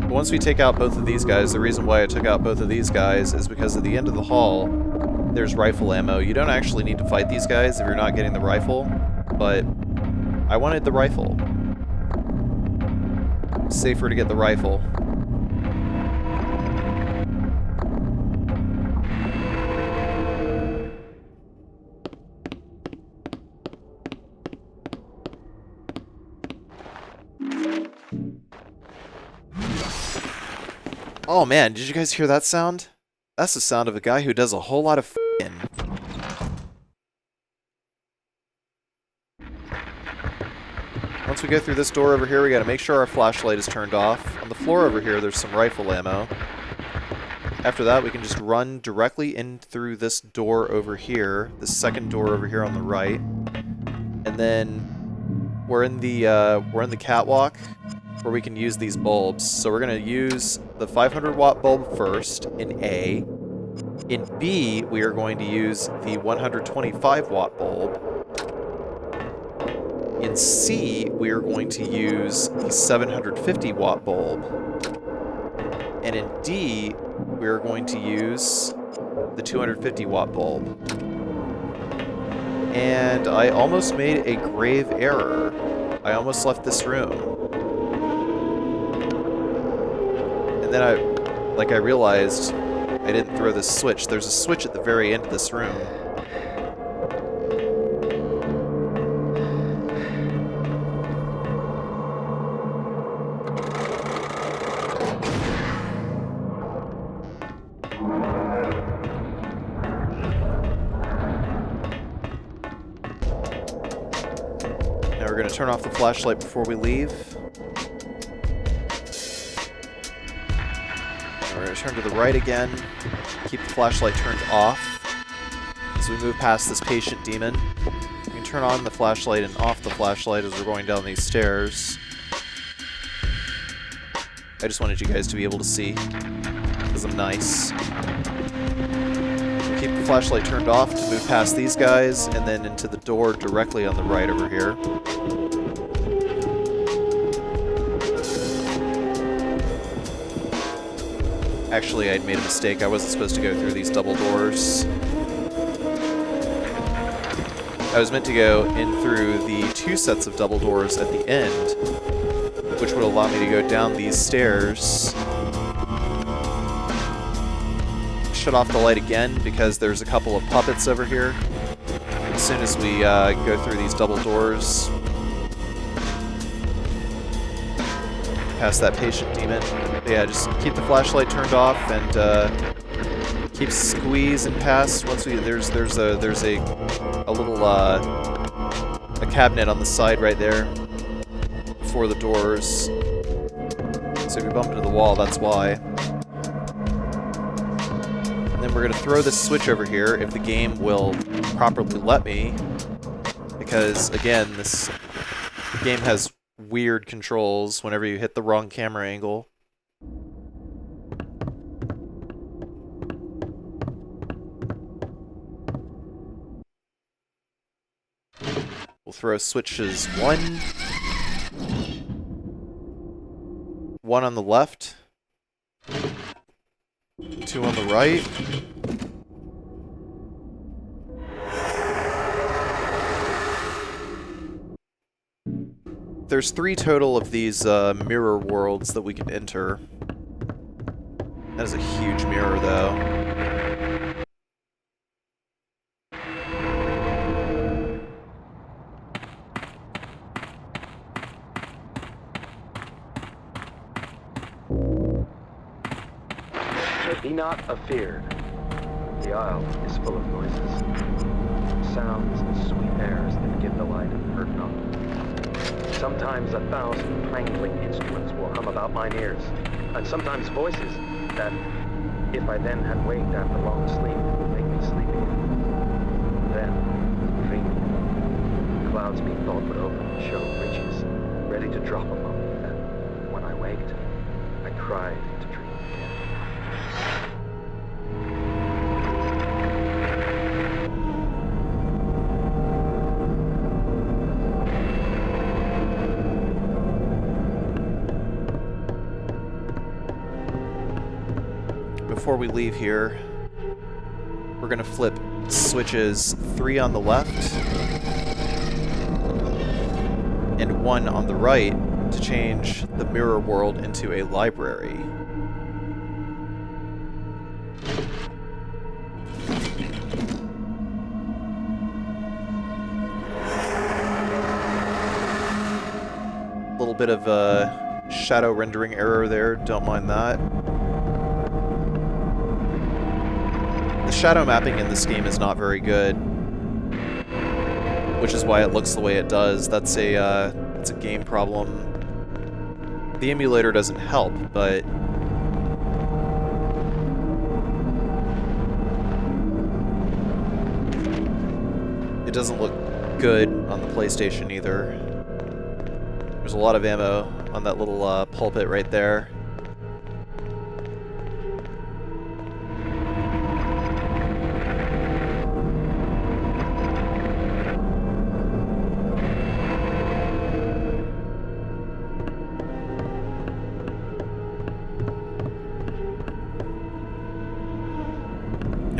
But once we take out both of these guys, the reason why I took out both of these guys is because at the end of the hall, there's rifle ammo. You don't actually need to fight these guys if you're not getting the rifle, but I wanted the rifle. Safer to get the rifle. Oh man, did you guys hear that sound? That's the sound of a guy who does a whole lot of f***ing. Once we go through this door over here, we gotta make sure our flashlight is turned off. On the floor over here, there's some rifle ammo. After that, we can just run directly in through this door over here, this second door over here on the right. And then we're in the catwalk where we can use these bulbs. So we're gonna use the 500 watt bulb first in A. In B, we are going to use the 125 watt bulb. In C, we are going to use the 750 watt bulb. And in D, we are going to use the 250 watt bulb. And I almost made a grave error. I almost left this room. And then I realized I didn't throw this switch. There's a switch at the very end of this room. Now we're going to turn off the flashlight before we leave. We're going to turn to the right again, keep the flashlight turned off as we move past this patient demon. We can turn on the flashlight and off the flashlight as we're going down these stairs. I just wanted you guys to be able to see, because I'm nice. We'll keep the flashlight turned off to move past these guys, and then into the door directly on the right over here. Actually, I'd made a mistake. I wasn't supposed to go through these double doors. I was meant to go in through the 2 sets of double doors at the end, which would allow me to go down these stairs. Shut off the light again because there's a couple of puppets over here. As soon as we go through these double doors, past that patient demon. But yeah, just keep the flashlight turned off and keep squeezing past. Once we there's a little a cabinet on the side right there before the doors. So if we bump into the wall, that's why. And then we're gonna throw this switch over here if the game will properly let me, because again, this game has weird controls whenever you hit the wrong camera angle. We'll throw switches 1 on the left, 2 on the right. There's 3 total of these mirror worlds that we can enter. That is a huge mirror, though. Be not afeared. The isle is full of noises, sounds and sweet airs that give delight and hurt not. Sometimes 1,000 clangling instruments will hum about mine ears, and sometimes voices that, if I then had waked after long sleep, would make me sleepy. Then, dreaming, clouds methought would open and show riches, ready to drop among me, and when I waked, I cried to dream again. Before we leave here, we're going to flip switches 3 on the left and 1 on the right to change the mirror world into a library. A little bit of a shadow rendering error there, don't mind that. The shadow mapping in this game is not very good, which is why it looks the way it does. That's a game problem. The emulator doesn't help, but it doesn't look good on the PlayStation either. There's a lot of ammo on that little pulpit right there.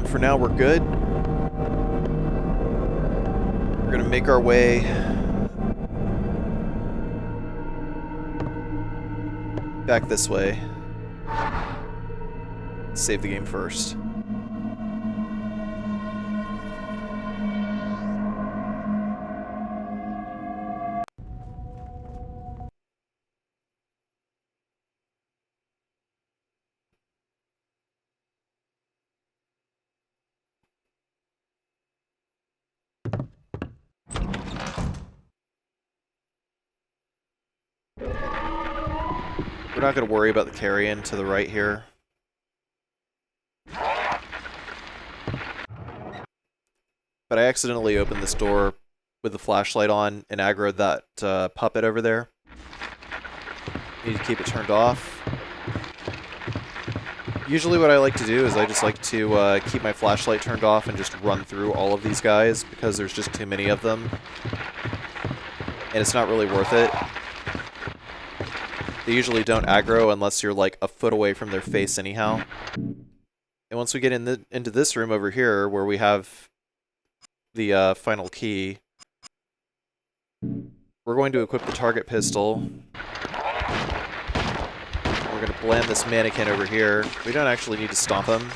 For now, we're good. We're gonna make our way back this way. Save the game first. We're not going to worry about the carrion to the right here. But I accidentally opened this door with the flashlight on and aggroed that puppet over there. Need to keep it turned off. Usually what I like to do is I just like to keep my flashlight turned off and just run through all of these guys because there's just too many of them. And it's not really worth it. They usually don't aggro unless you're like a foot away from their face anyhow. And once we get into this room over here where we have the final key, we're going to equip the target pistol. We're going to bland this mannequin over here. We don't actually need to stomp him.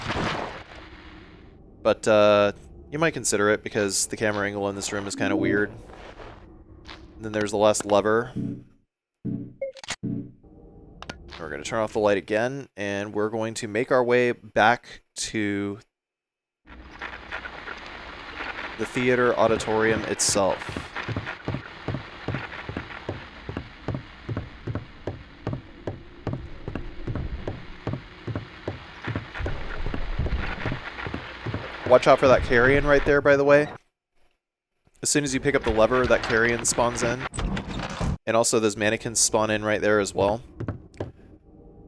But you might consider it because the camera angle in this room is kind of weird. And then there's the last lever. We're going to turn off the light again, and we're going to make our way back to the theater auditorium itself. Watch out for that carrion right there, by the way. As soon as you pick up the lever, that carrion spawns in. And also those mannequins spawn in right there as well.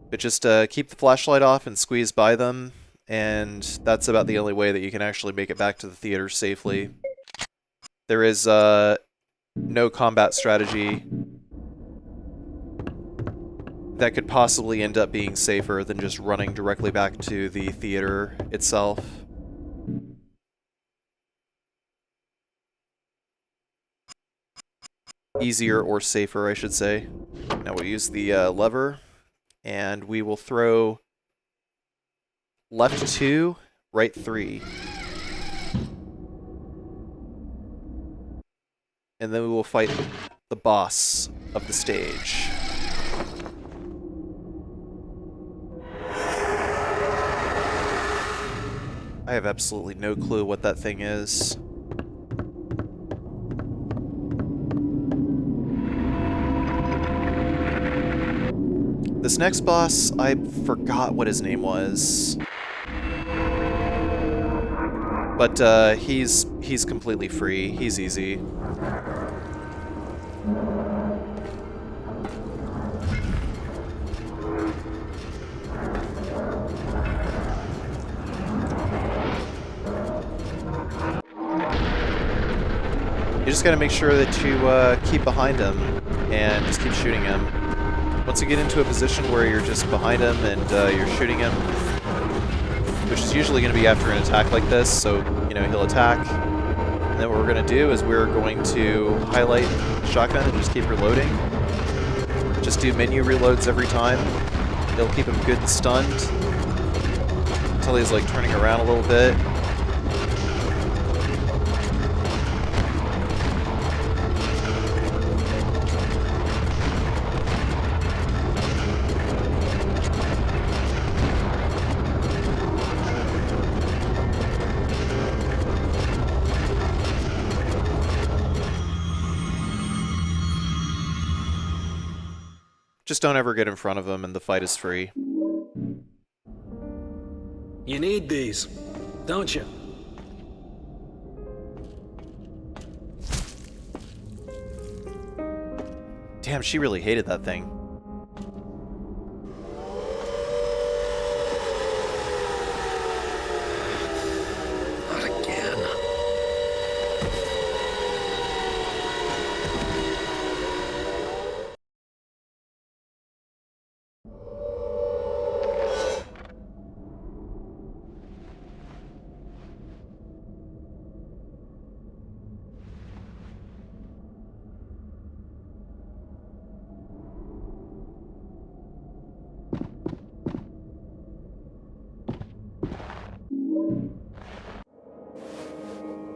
But just keep the flashlight off and squeeze by them, and that's about the only way that you can actually make it back to the theater safely. There is no combat strategy that could possibly end up being safer than just running directly back to the theater itself. Easier or safer, I should say. Now we'll use the lever. And we will throw left 2, right 3. And then we will fight the boss of the stage. I have absolutely no clue what that thing is. This next boss, I forgot what his name was. But he's completely free. He's easy. You just gotta make sure that you keep behind him and just keep shooting him. Once you get into a position where you're just behind him and you're shooting him, which is usually going to be after an attack like this, so, you know, he'll attack. And then what we're going to do is we're going to highlight shotgun and just keep reloading. Just do menu reloads every time. It'll keep him good and stunned until he's, like, turning around a little bit. Just don't ever get in front of him and the fight is free. You need these, don't you? Damn, she really hated that thing. Not again.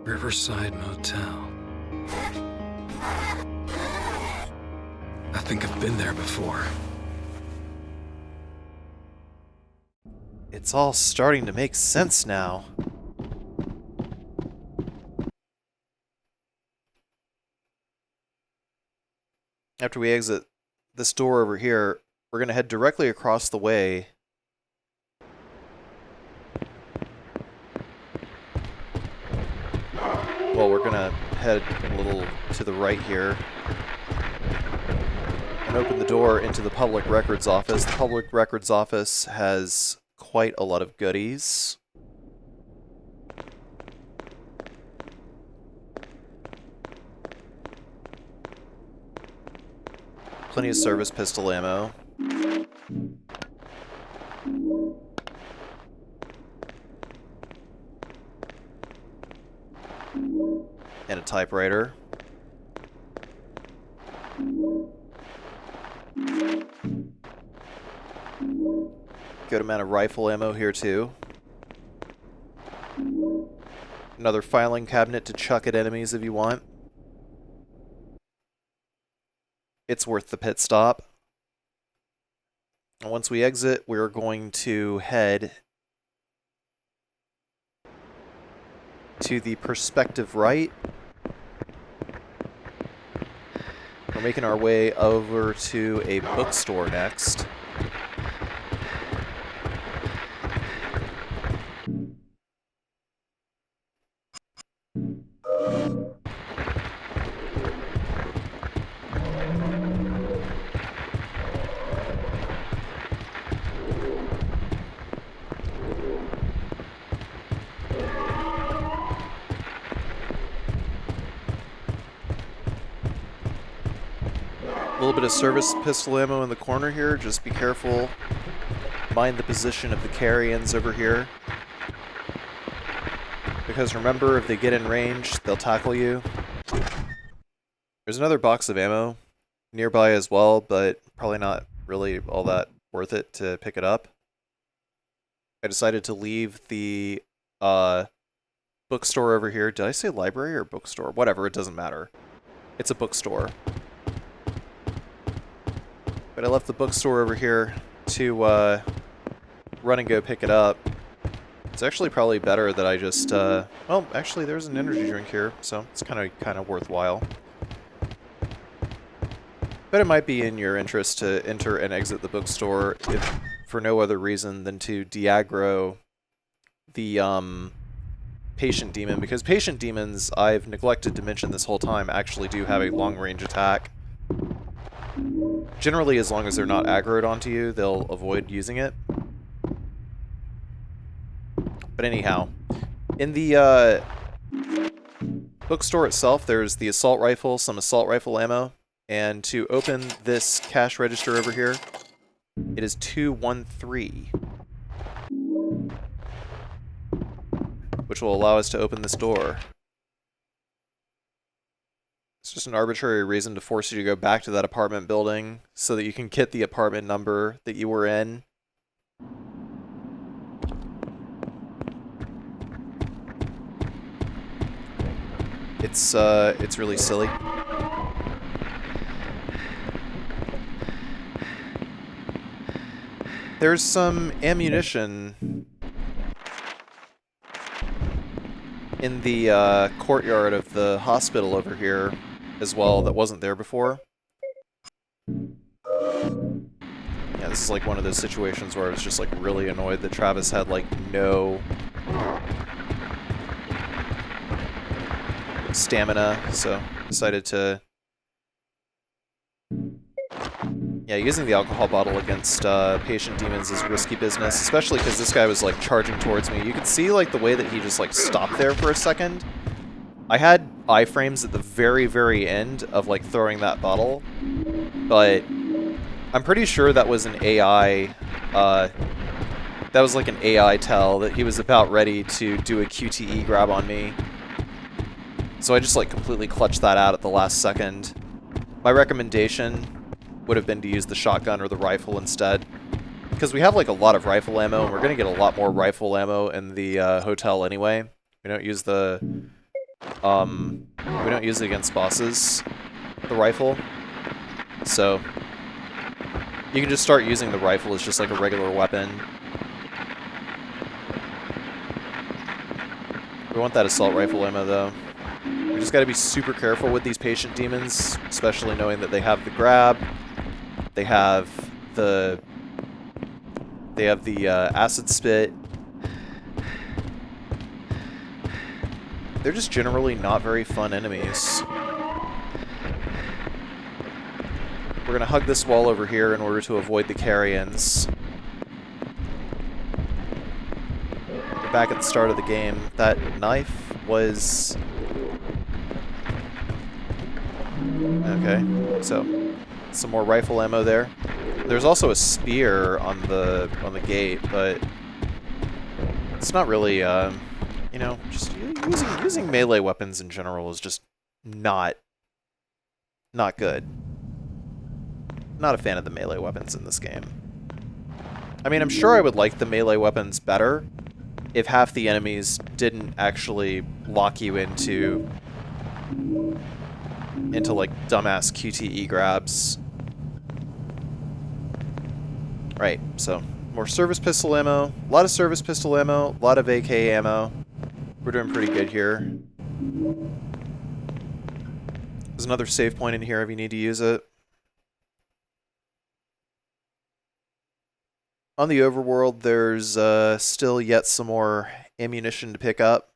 Riverside Motel. I think I've been there before. It's all starting to make sense now. After we exit this door over here, we're going to head directly across the way. Well, we're going to head a little to the right here and open the door into the public records office. The public records office has quite a lot of goodies. Plenty of service pistol ammo. And a typewriter. Good amount of rifle ammo here too. Another filing cabinet to chuck at enemies if you want. It's worth the pit stop. And once we exit, we're going to head to the perspective right. We're making our way over to a bookstore next. A little bit of service pistol ammo in the corner here. Just be careful. Mind the position of the carry-ins over here. Because remember, if they get in range, they'll tackle you. There's another box of ammo nearby as well, but probably not really all that worth it to pick it up. I decided to leave the bookstore over here. Did I say library or bookstore? Whatever, it doesn't matter. It's a bookstore. But I left the bookstore over here to run and go pick it up. It's actually probably better that I just, well, actually there's an energy drink here, so it's kind of worthwhile. But it might be in your interest to enter and exit the bookstore if for no other reason than to de-aggro the, patient demon, because patient demons, I've neglected to mention this whole time, actually do have a long-range attack. Generally, as long as they're not aggroed onto you, they'll avoid using it. But anyhow, in the bookstore itself, there's the assault rifle, some assault rifle ammo, and to open this cash register over here, it is 213, which will allow us to open this door. It's just an arbitrary reason to force you to go back to that apartment building so that you can get the apartment number that you were in. It's really silly. There's some ammunition in the courtyard of the hospital over here as well that wasn't there before. Yeah, this is like one of those situations where I was just like really annoyed that Travis had like no stamina, so decided to... Yeah, using the alcohol bottle against patient demons is risky business, especially because this guy was like charging towards me. You could see like the way that he just like stopped there for a second. I had iframes at the very, very end of like throwing that bottle, but I'm pretty sure that was an AI, that was like an AI tell that he was about ready to do a QTE grab on me. So I just like completely clutched that out at the last second. My recommendation would have been to use the shotgun or the rifle instead, because we have like a lot of rifle ammo, and we're going to get a lot more rifle ammo in the hotel anyway. We don't use the, we don't use it against bosses, the rifle, so you can just start using the rifle as just like a regular weapon. We want that assault rifle ammo though. We just got to be super careful with these patient demons, especially knowing that they have the grab. They have the acid spit. They're just generally not very fun enemies. We're gonna hug this wall over here in order to avoid the carrions. We're back at the start of the game. That knife was... Okay, so some more rifle ammo there. There's also a spear on the gate, but it's not really, you know, just using melee weapons in general is just not good. Not a fan of the melee weapons in this game. I mean, I'm sure I would like the melee weapons better if half the enemies didn't actually lock you into like dumbass QTE grabs. Right, so more service pistol ammo, a lot of service pistol ammo, a lot of AK ammo. We're doing pretty good here. There's another save point in here if you need to use it. On the overworld, there's still yet some more ammunition to pick up.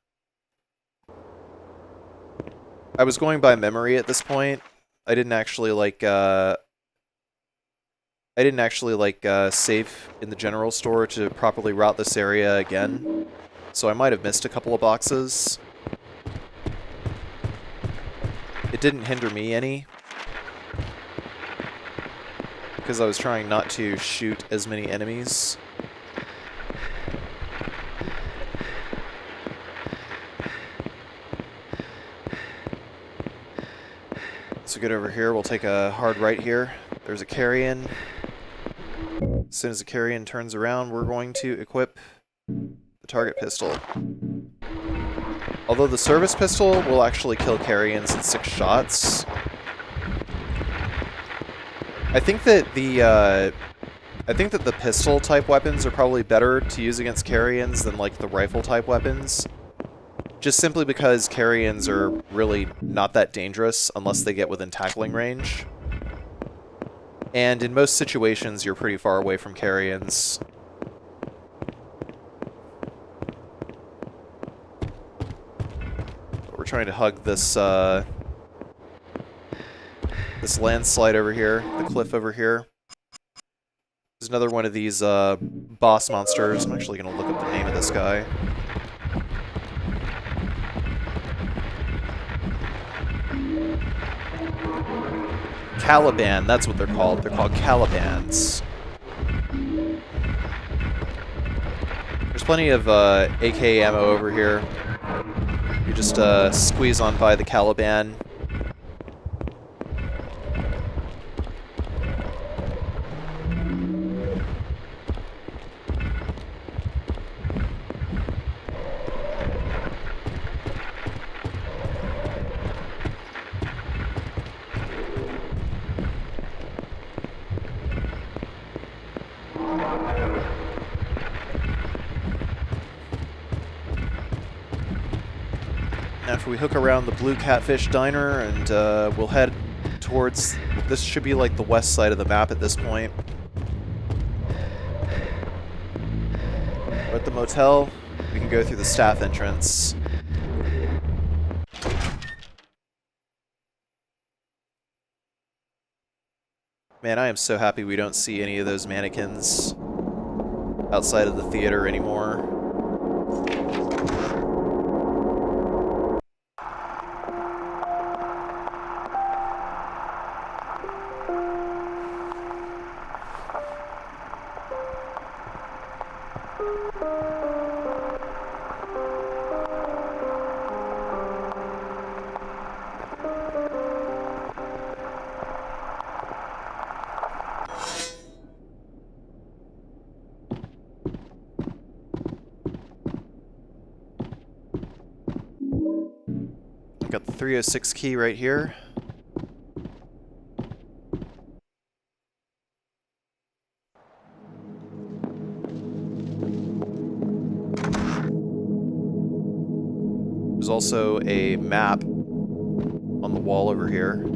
I was going by memory at this point. I didn't actually save in the general store to properly route this area again, so I might have missed a couple of boxes. It didn't hinder me any, because I was trying not to shoot as many enemies. So get over here, we'll take a hard right here. There's a carrion. As soon as the carrion turns around, we're going to equip the target pistol. Although the service pistol will actually kill carrions in 6 shots. I think that the I think that the pistol-type weapons are probably better to use against carrions than, like, the rifle-type weapons. Just simply because carrions are really not that dangerous unless they get within tackling range. And in most situations, you're pretty far away from carrions. But we're trying to hug this, this landslide over here, the cliff over here. There's another one of these boss monsters. I'm actually going to look up the name of this guy. Caliban, that's what they're called. They're called Calibans. There's plenty of AK ammo over here. You just squeeze on by the Caliban. After we hook around the Blue Catfish Diner, and we'll head towards... This should be like the west side of the map at this point. We're at the motel. We can go through the staff entrance. Man, I am so happy we don't see any of those mannequins outside of the theater anymore. Got the 306 key right here. There's also a map on the wall over here.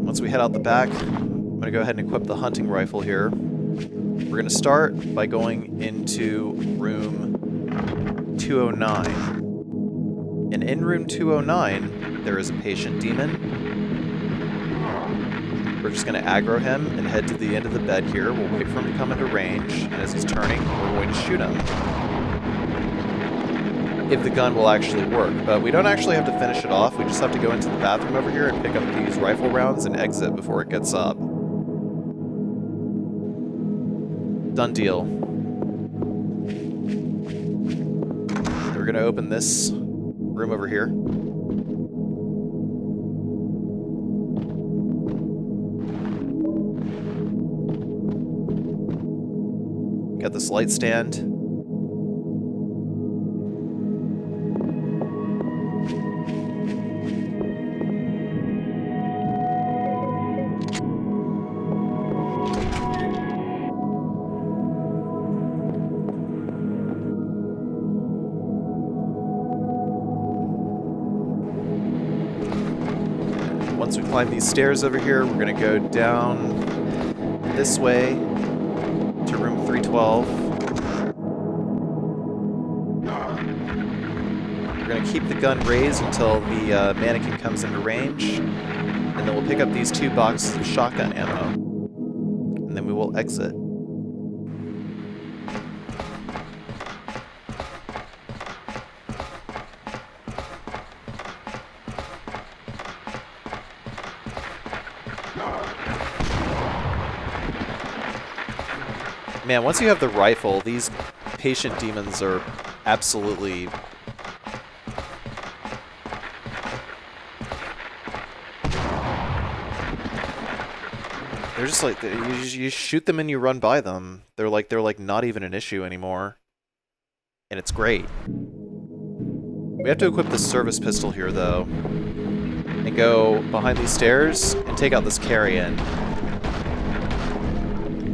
Once we head out the back, I'm going to go ahead and equip the hunting rifle here. We're going to start by going into room 209. And in room 209, there is a patient demon. We're just going to aggro him and head to the end of the bed here. We'll wait for him to come into range, and as he's turning, we're going to shoot him. If the gun will actually work, but we don't actually have to finish it off. We just have to go into the bathroom over here and pick up these rifle rounds and exit before it gets up. Done deal. And we're gonna open this room over here. Got this light stand. Once we climb these stairs over here, we're going to go down this way to room 312. We're going to keep the gun raised until the mannequin comes into range, and then we'll pick up these 2 boxes of shotgun ammo, and then we will exit. Man, once you have the rifle, these patient demons are absolutely... They're just like, you shoot them and you run by them. They're like not even an issue anymore. And it's great. We have to equip the service pistol here, though. And go behind these stairs and take out this carry-in.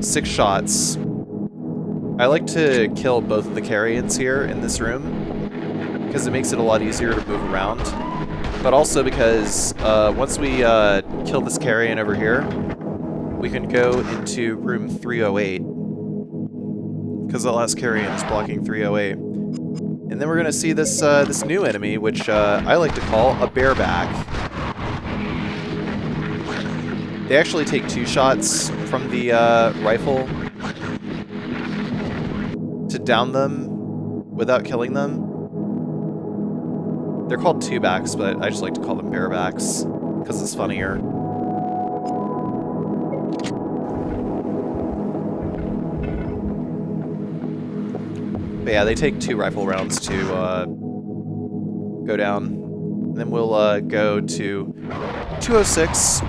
6 shots. I like to kill both of the carry-ins here in this room, because it makes it a lot easier to move around. But also because once we kill this carry-in over here, we can go into room 308, because the last carry-in is blocking 308. And then we're going to see this this new enemy, which I like to call a bareback. They actually take 2 shots from the rifle to down them without killing them. They're called 2-backs, but I just like to call them barebacks because it's funnier. But yeah, they take 2 rifle rounds to go down. And then we'll go to 206.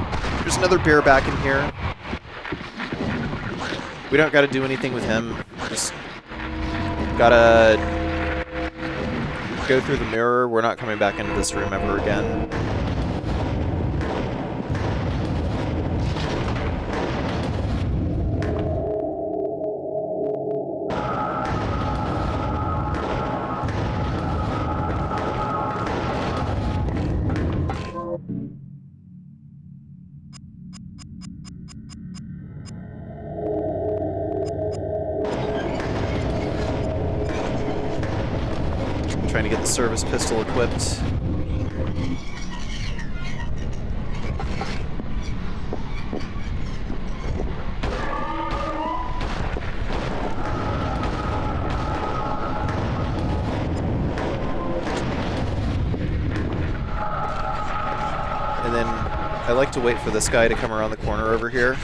There's another bareback in here. We don't got to do anything with him. Just gotta go through the mirror. We're not coming back into this room ever again. Trying to get the service pistol equipped. And then I like to wait for this guy to come around the corner over here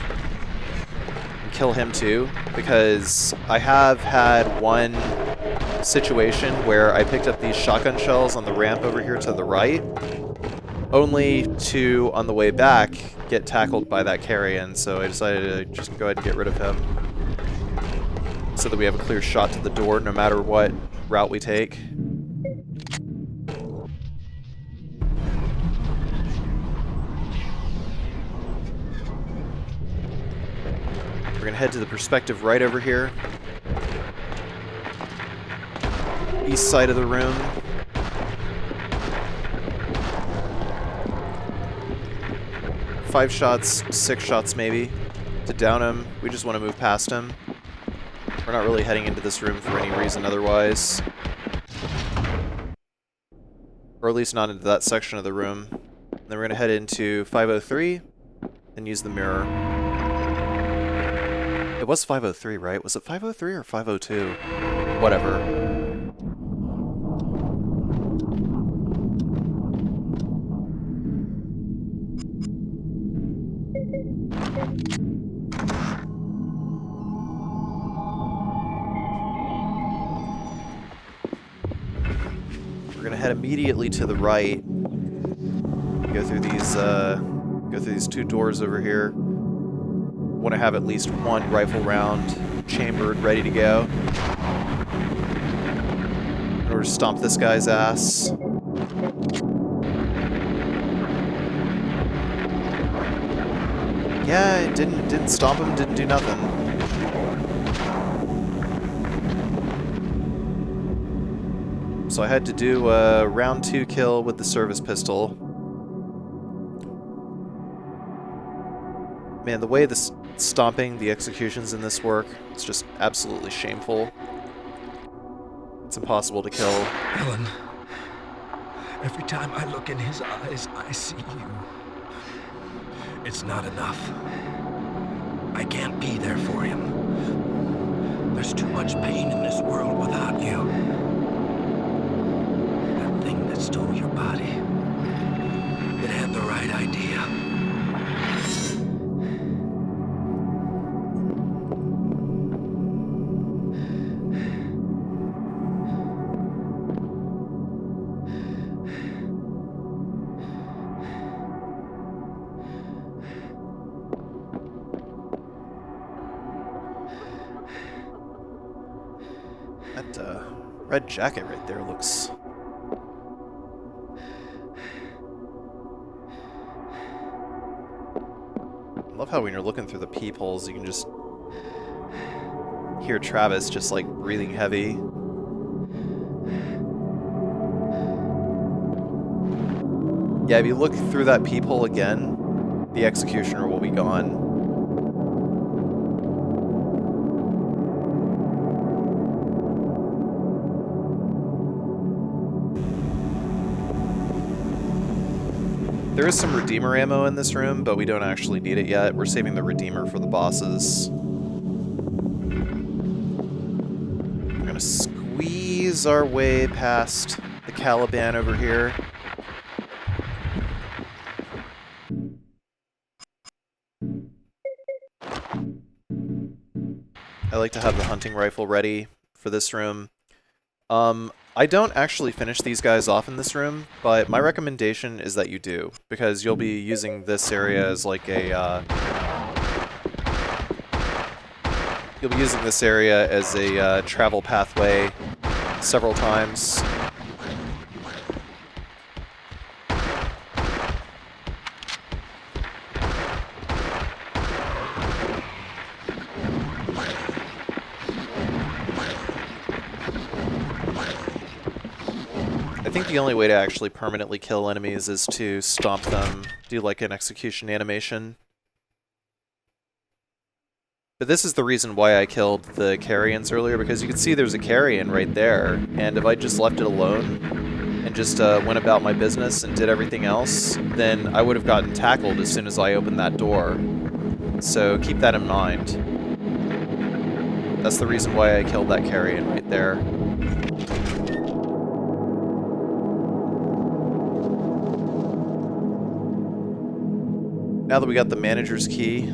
and kill him too, because I have had one situation where I picked up these shotgun shells on the ramp over here to the right, only to, on the way back, get tackled by that carry-in, so I decided to just go ahead and get rid of him, so that we have a clear shot to the door no matter what route we take. We're gonna head to the perspective right over here. East side of the room. Five shots, 6 shots maybe to down him. We just want to move past him. We're not really heading into this room for any reason otherwise. Or at least not into that section of the room. And then we're going to head into 503 and use the mirror. It was 503, right? Was it 503 or 502? Whatever. We're gonna head immediately to the right. Go through these 2 doors over here. Want to have at least 1 rifle round chambered, ready to go. In order to stomp this guy's ass. Yeah, it didn't stomp him, didn't do nothing. So I had to do a round 2 kill with the service pistol. Man, the way this stomping, the executions in this work, it's just absolutely shameful. It's impossible to kill. Helen, every time I look in his eyes, I see you. It's not enough. I can't be there for him. There's too much pain in this world without you. That thing that stole your body, it had the right idea. That red jacket right there looks... I love how when you're looking through the peepholes, you can just hear Travis just like breathing heavy. Yeah, if you look through that peephole again, the executioner will be gone. There is some Redeemer ammo in this room, but we don't actually need it yet. We're saving the Redeemer for the bosses. We're gonna squeeze our way past the Caliban over here. I like to have the hunting rifle ready for this room. I don't actually finish these guys off in this room, but my recommendation is that you do, because you'll be using this area as like a, you'll be using this area as a travel pathway several times. I think the only way to actually permanently kill enemies is to stomp them, do like an execution animation. But this is the reason why I killed the carrions earlier, because you can see there's a carrion right there, and if I just left it alone and just went about my business and did everything else, then I would have gotten tackled as soon as I opened that door. So keep that in mind. That's the reason why I killed that carrion right there. Now that we got the manager's key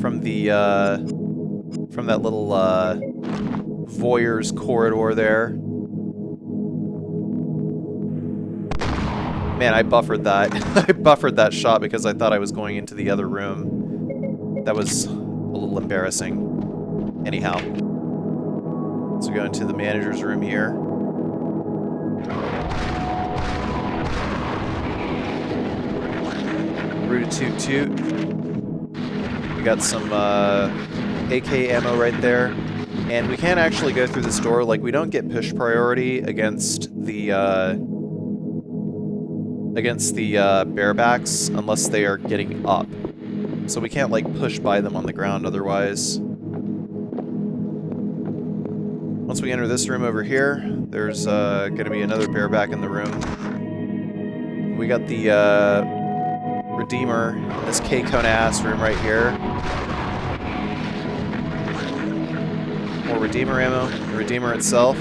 from the from that little voyeur's corridor there. Man, I buffered that. I buffered that shot because I thought I was going into the other room. That was a little embarrassing. Anyhow. Let's go into the manager's room here. Rooted toot toot. We got some AK ammo right there. And we can't actually go through this door. Like, we don't get push priority against the barebacks unless they are getting up. So we can't, like, push by them on the ground otherwise. Once we enter this room over here, there's going to be another bareback in the room. We got the Redeemer in this K-Cone-ass room right here. More Redeemer ammo, the Redeemer itself.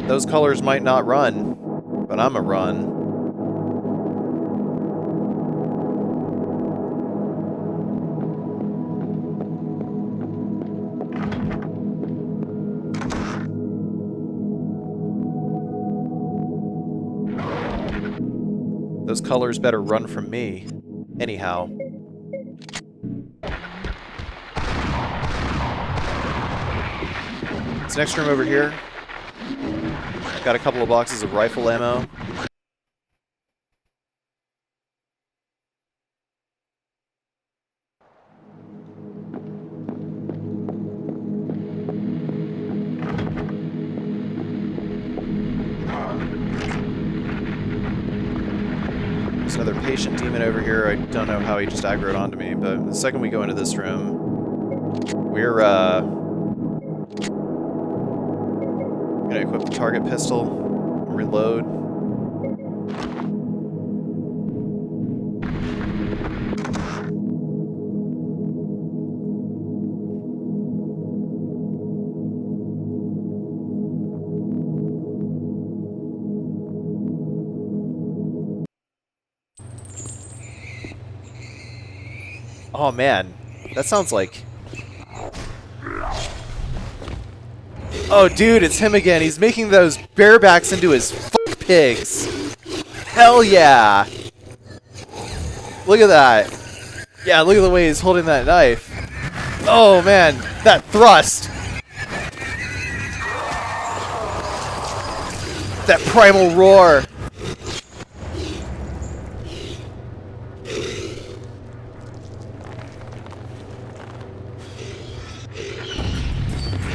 Those colors might not run, but I'm a run. Those colors better run from me. Anyhow. This next room over here. Got a couple of boxes of rifle ammo. There's another patient demon over here. I don't know how he just aggroed onto me, but the second we go into this room, we're gonna equip the target pistol, reload. Oh man, that sounds like... Oh dude, it's him again. He's making those barebacks into his pigs. Hell yeah! Look at that. Yeah, look at the way he's holding that knife. Oh man, that thrust! That primal roar!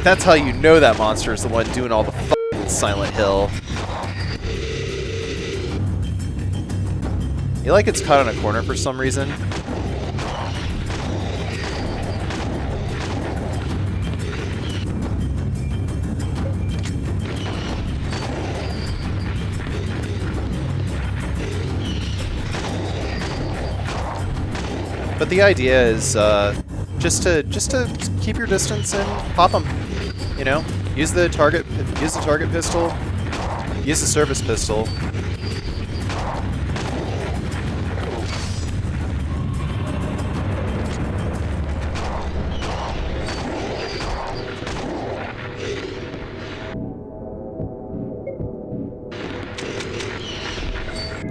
That's how you know that monster is the one doing all the f***ing Silent Hill. You like it's caught on a corner for some reason? But the idea is just to keep your distance and pop them. You know, use the target pistol, use the service pistol.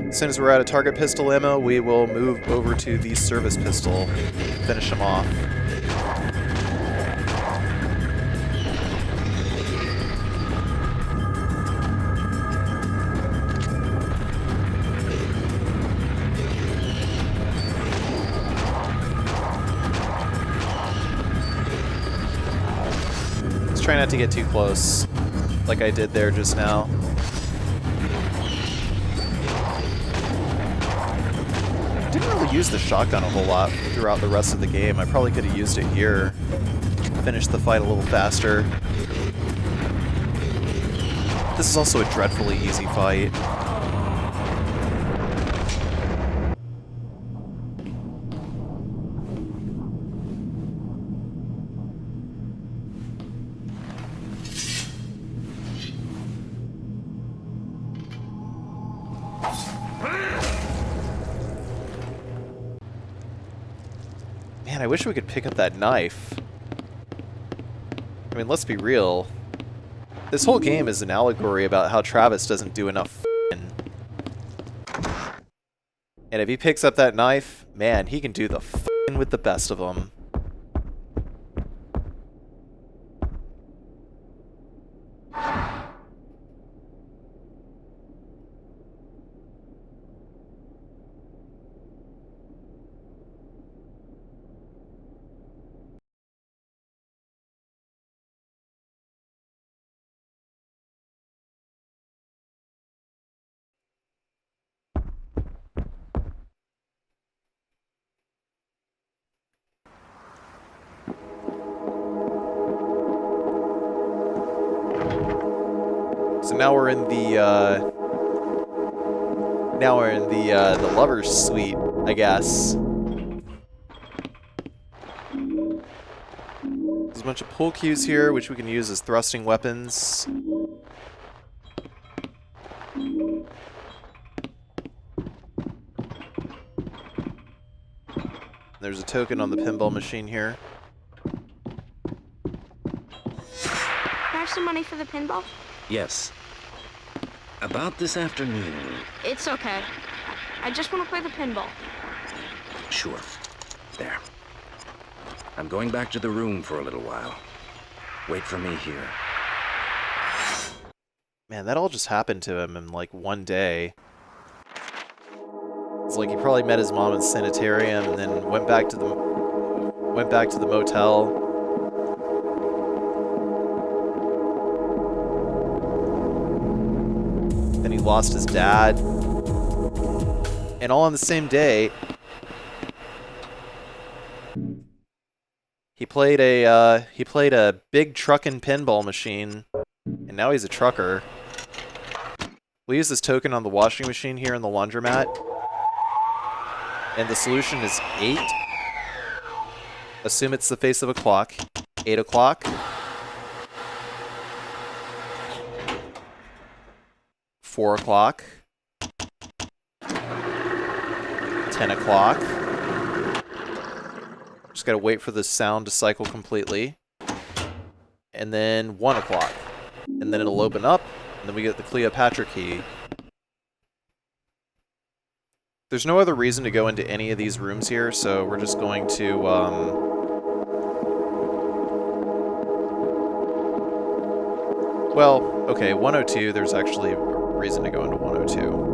As soon as we're out of target pistol ammo, we will move over to the service pistol, finish them off. Try not to get too close, like I did there just now. I didn't really use the shotgun a whole lot throughout the rest of the game. I probably could have used it here. Finish the fight a little faster. This is also a dreadfully easy fight. Man, I wish we could pick up that knife. I mean, let's be real. This whole game is an allegory about how Travis doesn't do enough f***ing. And if he picks up that knife, man, he can do the f***ing with the best of them. So now we're in the lover's suite, I guess. There's a bunch of pull cues here, which we can use as thrusting weapons. There's a token on the pinball machine here. Can I have some money for the pinball? Yes. About this afternoon. It's okay. I just want to play the pinball. Sure. There. I'm going back to the room for a little while. Wait for me here. Man, that all just happened to him in like one day. It's like he probably met his mom in Sanitarium and then went back to the motel. Then he lost his dad. And all on the same day, he played a big truckin' pinball machine, and now he's a trucker. We use this token on the washing machine here in the laundromat, and the solution is 8. Assume it's the face of a clock. 8 o'clock. 4 o'clock. 10 o'clock. Just gotta wait for the sound to cycle completely. And then 1 o'clock. And then it'll open up, and then we get the Cleopatra key. There's no other reason to go into any of these rooms here, so we're just going to, well, okay, 102, there's actually a reason to go into 102.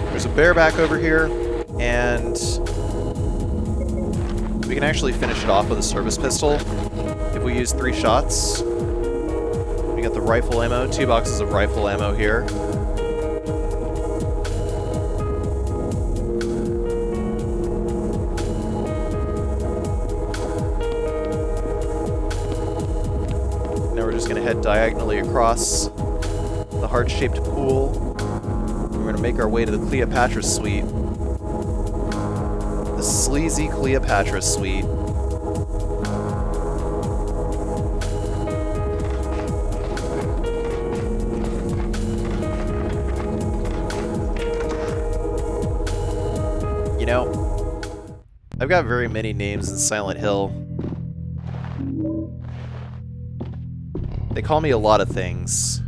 There's a bareback over here, and we can actually finish it off with a service pistol. If we use 3 shots, we get the rifle ammo, 2 boxes of rifle ammo here. Now we're just going to head diagonally across the heart-shaped pool. We're going to make our way to the Cleopatra suite. The sleazy Cleopatra suite. You know, I've got very many names in Silent Hill. They call me a lot of things.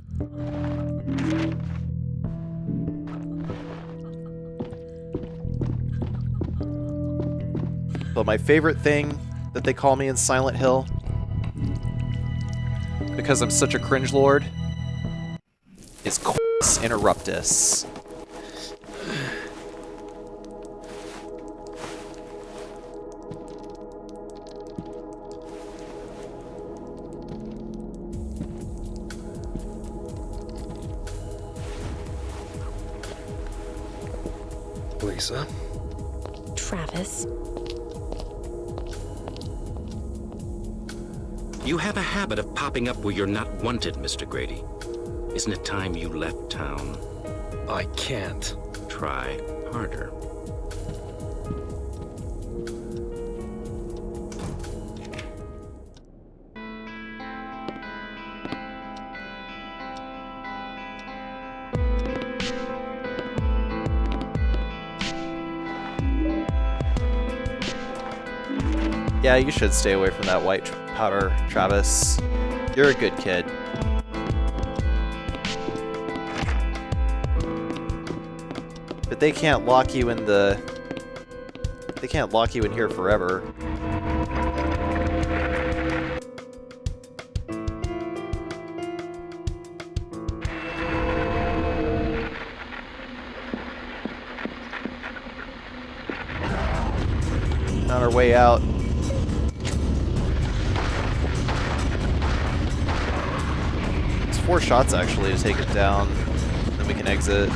But my favorite thing that they call me in Silent Hill, because I'm such a cringe lord, is Quis Interruptus. Lisa? Travis? You have a habit of popping up where you're not wanted, Mr. Grady. Isn't it time you left town? I can't. Try harder. Yeah, you should stay away from that white powder, Travis. You're a good kid. But they can't lock you in the... They can't lock you in here forever. On our way out. It's 4 shots actually to take it down. Then we can exit.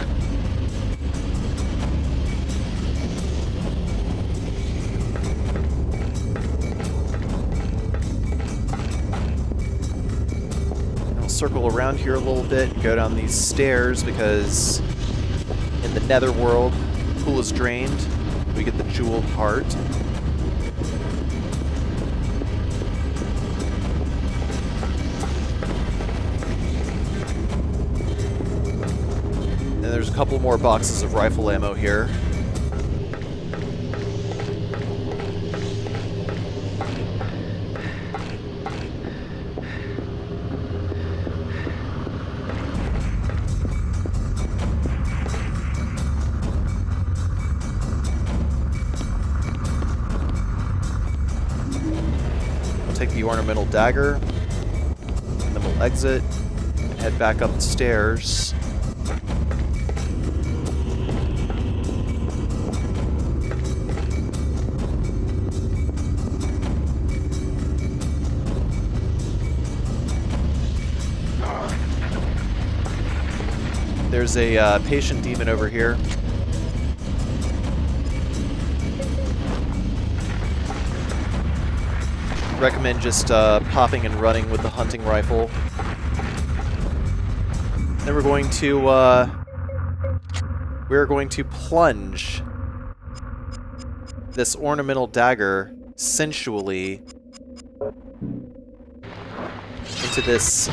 I'll circle around here a little bit and go down these stairs because in the netherworld, the pool is drained. We get the jeweled heart. And there's a couple more boxes of rifle ammo here. We'll take the ornamental dagger, and then we'll exit and head back up the stairs. There's a patient demon over here. Recommend just popping and running with the hunting rifle. Then we're going to plunge this ornamental dagger sensually into this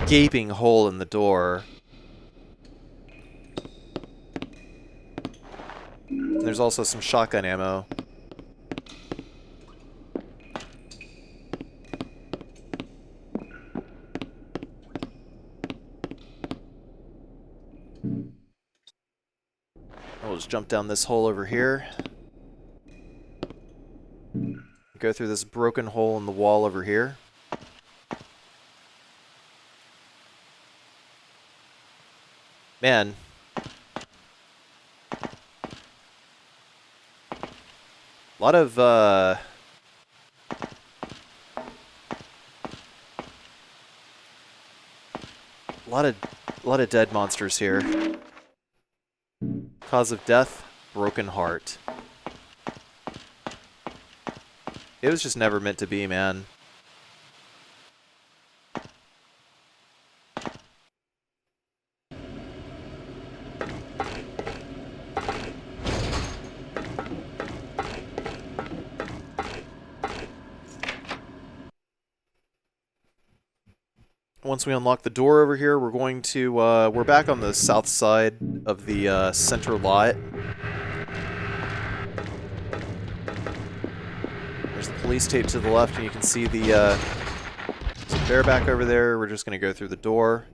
gaping hole in the door. And there's also some shotgun ammo. We'll just jump down this hole over here. Go through this broken hole in the wall over here. Man. A lot of dead monsters here. Cause of death, broken heart. It was just never meant to be, man. Once we unlock the door over here, we're going to, we're back on the south side of the center lot. There's the police tape to the left, and you can see the, there's a bareback over there. We're just going to go through the door.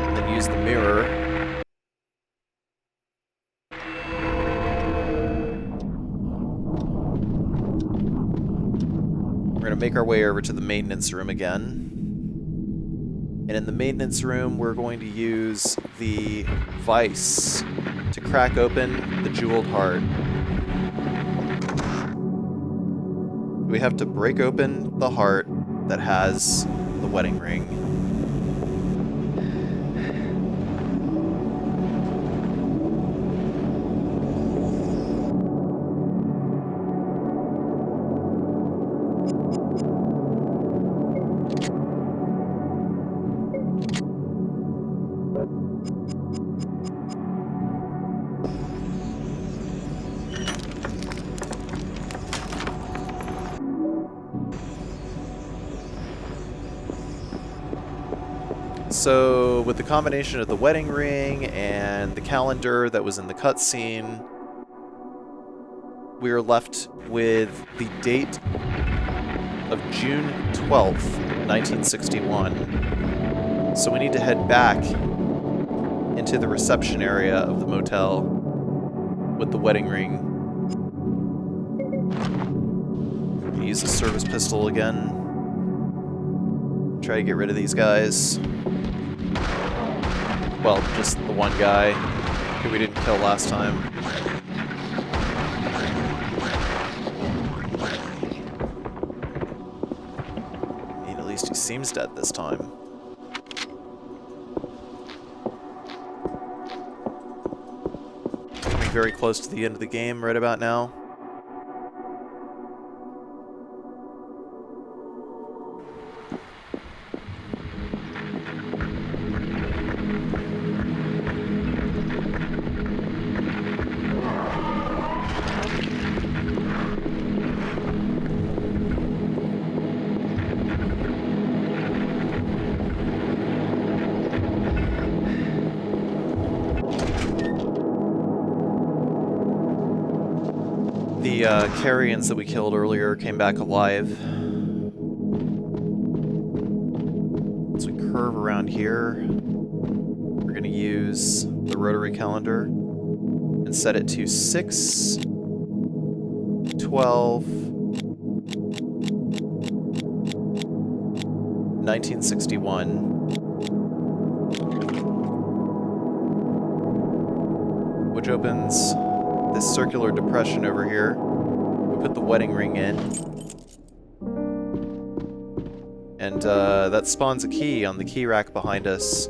And then use the mirror. We're going to make our way over to the maintenance room again. And in the maintenance room, we're going to use the vice to crack open the jeweled heart. We have to break open the heart that has the wedding ring. So, with the combination of the wedding ring and the calendar that was in the cutscene, we are left with the date of June 12th, 1961. So we need to head back into the reception area of the motel with the wedding ring. Use the service pistol again. Try to get rid of these guys. Well, just the one guy who we didn't kill last time. I mean, at least he seems dead this time. Coming very close to the end of the game right about now. The carrions that we killed earlier came back alive. As we curve around here, we're going to use the rotary calendar and set it to 6, 12, 1961, which opens this circular depression over here. We put the wedding ring in. And that spawns a key on the key rack behind us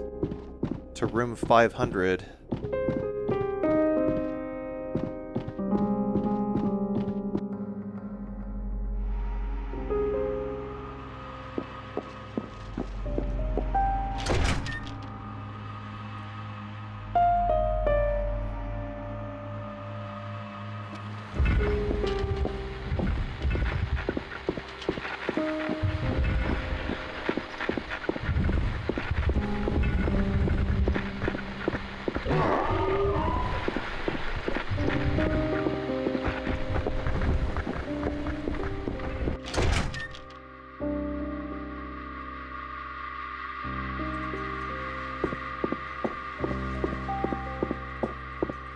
to room 500.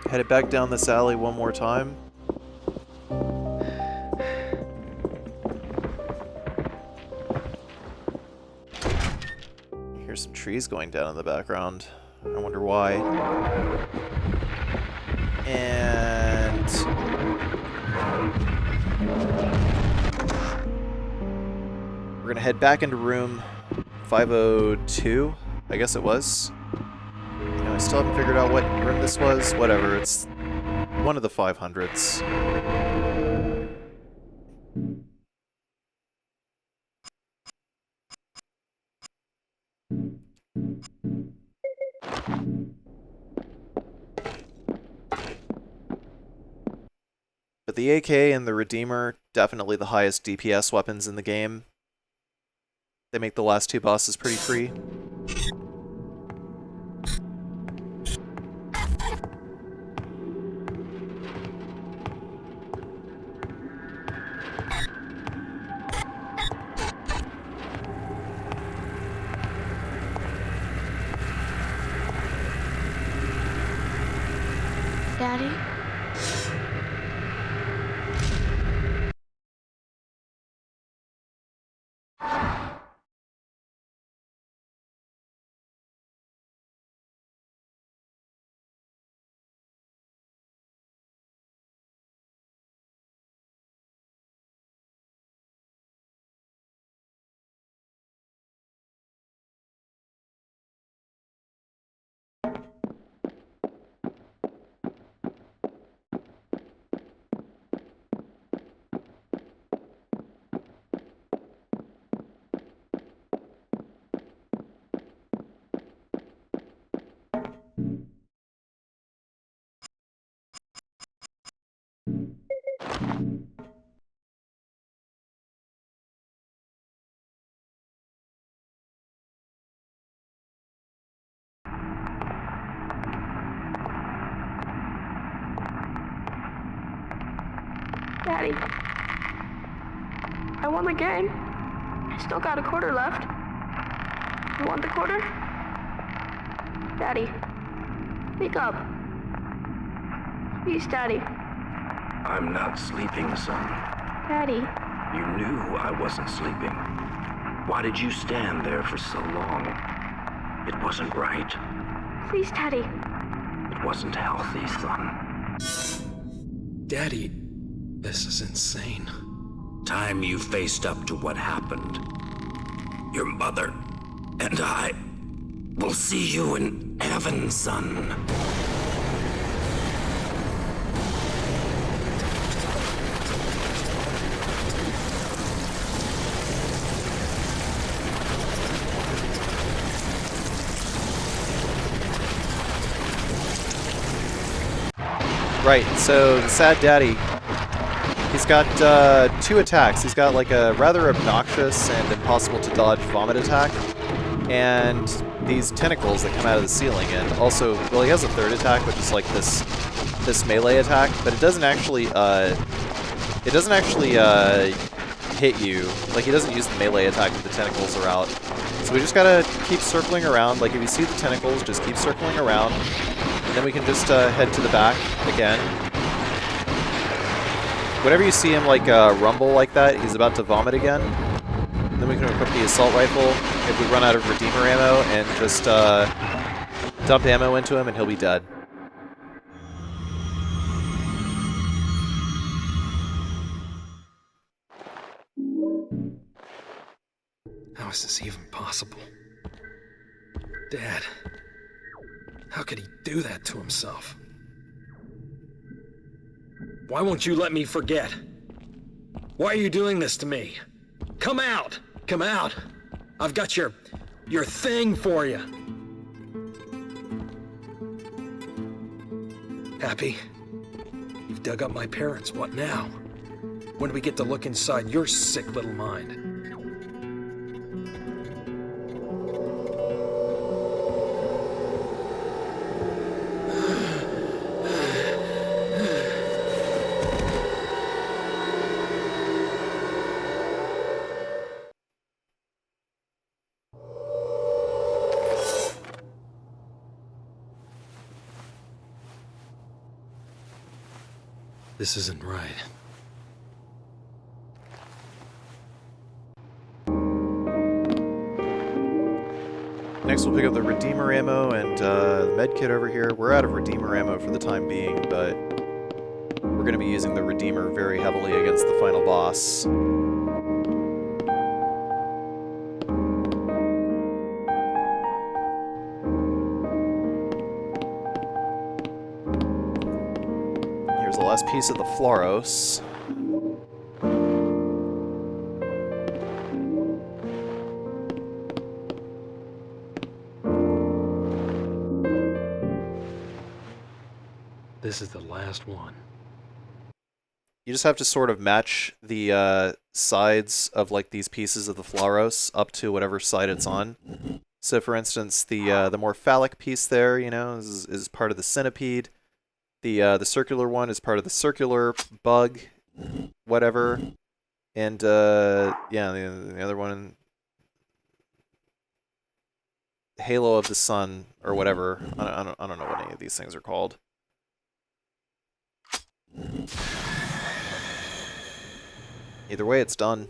Headed back down this alley one more time. Here's some trees going down in the background. I wonder why. And we're gonna head back into room 502, I guess it was. You know, I still haven't figured out what room this was. Whatever, it's one of the 500s. But the AK and the Redeemer, definitely the highest DPS weapons in the game. They make the last two bosses pretty free. Daddy? Daddy, I won the game. I still got a quarter left. You want the quarter? Daddy, wake up. Please, Daddy. I'm not sleeping, son. Daddy. You knew I wasn't sleeping. Why did you stand there for so long? It wasn't right. Please, Daddy. It wasn't healthy, son. Daddy, this is insane. Time you faced up to what happened. Your mother and I will see you in heaven, son. Right, so the sad daddy, he's got two attacks. He's got like a rather obnoxious and impossible to dodge vomit attack, and these tentacles that come out of the ceiling, and also, well, he has a third attack, which is like this melee attack, but it doesn't actually hit you. Like, he doesn't use the melee attack if the tentacles are out. So we just gotta keep circling around. Like, if you see the tentacles, just keep circling around. And then we can just head to the back again. Whenever you see him like rumble like that, he's about to vomit again. And then we can equip the assault rifle if we run out of Redeemer ammo and just dump ammo into him and he'll be dead. How is this even possible? Dad, how could he do that to himself? Why won't you let me forget? Why are you doing this to me? Come out! Come out! I've got your thing for you. Happy? You've dug up my parents. What now? When do we get to look inside your sick little mind? This isn't right. Next we'll pick up the Redeemer ammo and the med kit over here. We're out of Redeemer ammo for the time being, but we're going to be using the Redeemer very heavily against the final boss. Here's the last piece of the Floros. This is the last one. You just have to sort of match the sides of like these pieces of the Floros up to whatever side it's on. So for instance, the more phallic piece there, you know, is part of the centipede. The circular one is part of the circular bug, whatever. And yeah, the other one, Halo of the Sun or whatever. I don't know what any of these things are called. Either way, it's done.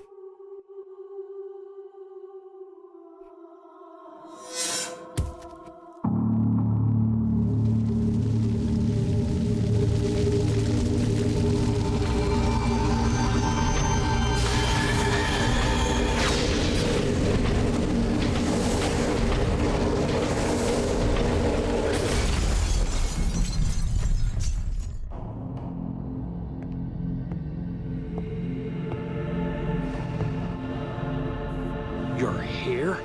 You're here?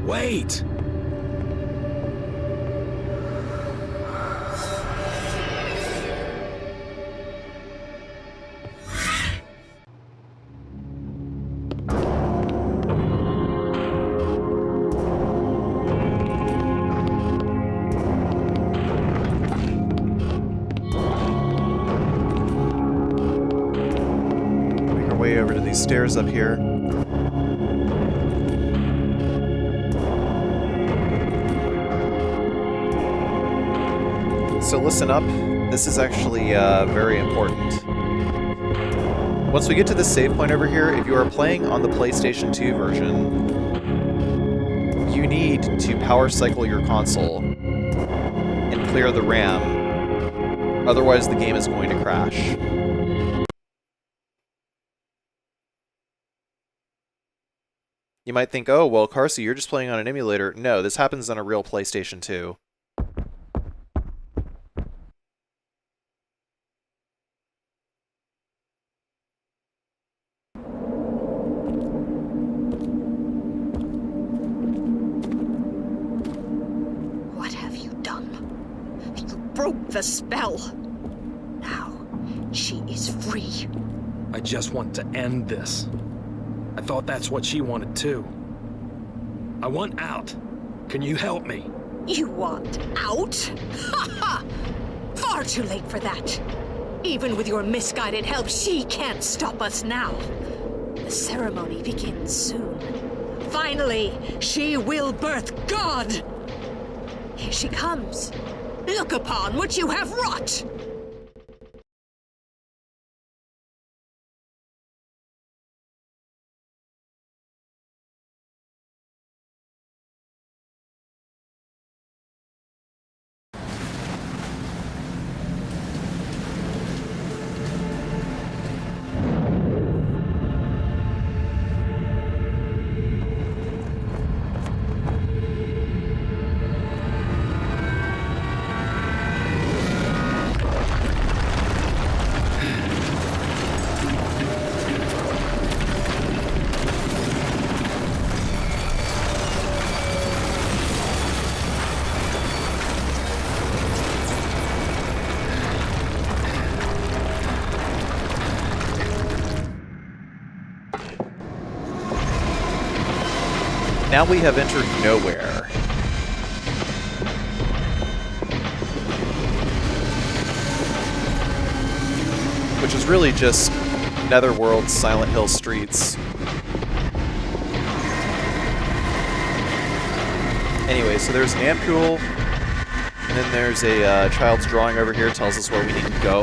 Wait! Way over to these stairs up here. So listen up, this is actually very important. Once we get to this save point over here, if you are playing on the PlayStation 2 version, you need to power cycle your console and clear the RAM, otherwise the game is going to crash. You might think, oh, well, Carcy, you're just playing on an emulator. No, this happens on a real PlayStation 2. What have you done? You broke the spell. Now, she is free. I just want to end this. I thought that's what she wanted too. I want out. Can you help me? You want out? Ha ha! Far too late for that. Even with your misguided help, she can't stop us now. The ceremony begins soon. Finally, she will birth God! Here she comes. Look upon what you have wrought! Now we have entered nowhere. Which is really just Netherworld Silent Hill streets. Anyway, so there's an ampule, and then there's a child's drawing over here, tells us where we need to go.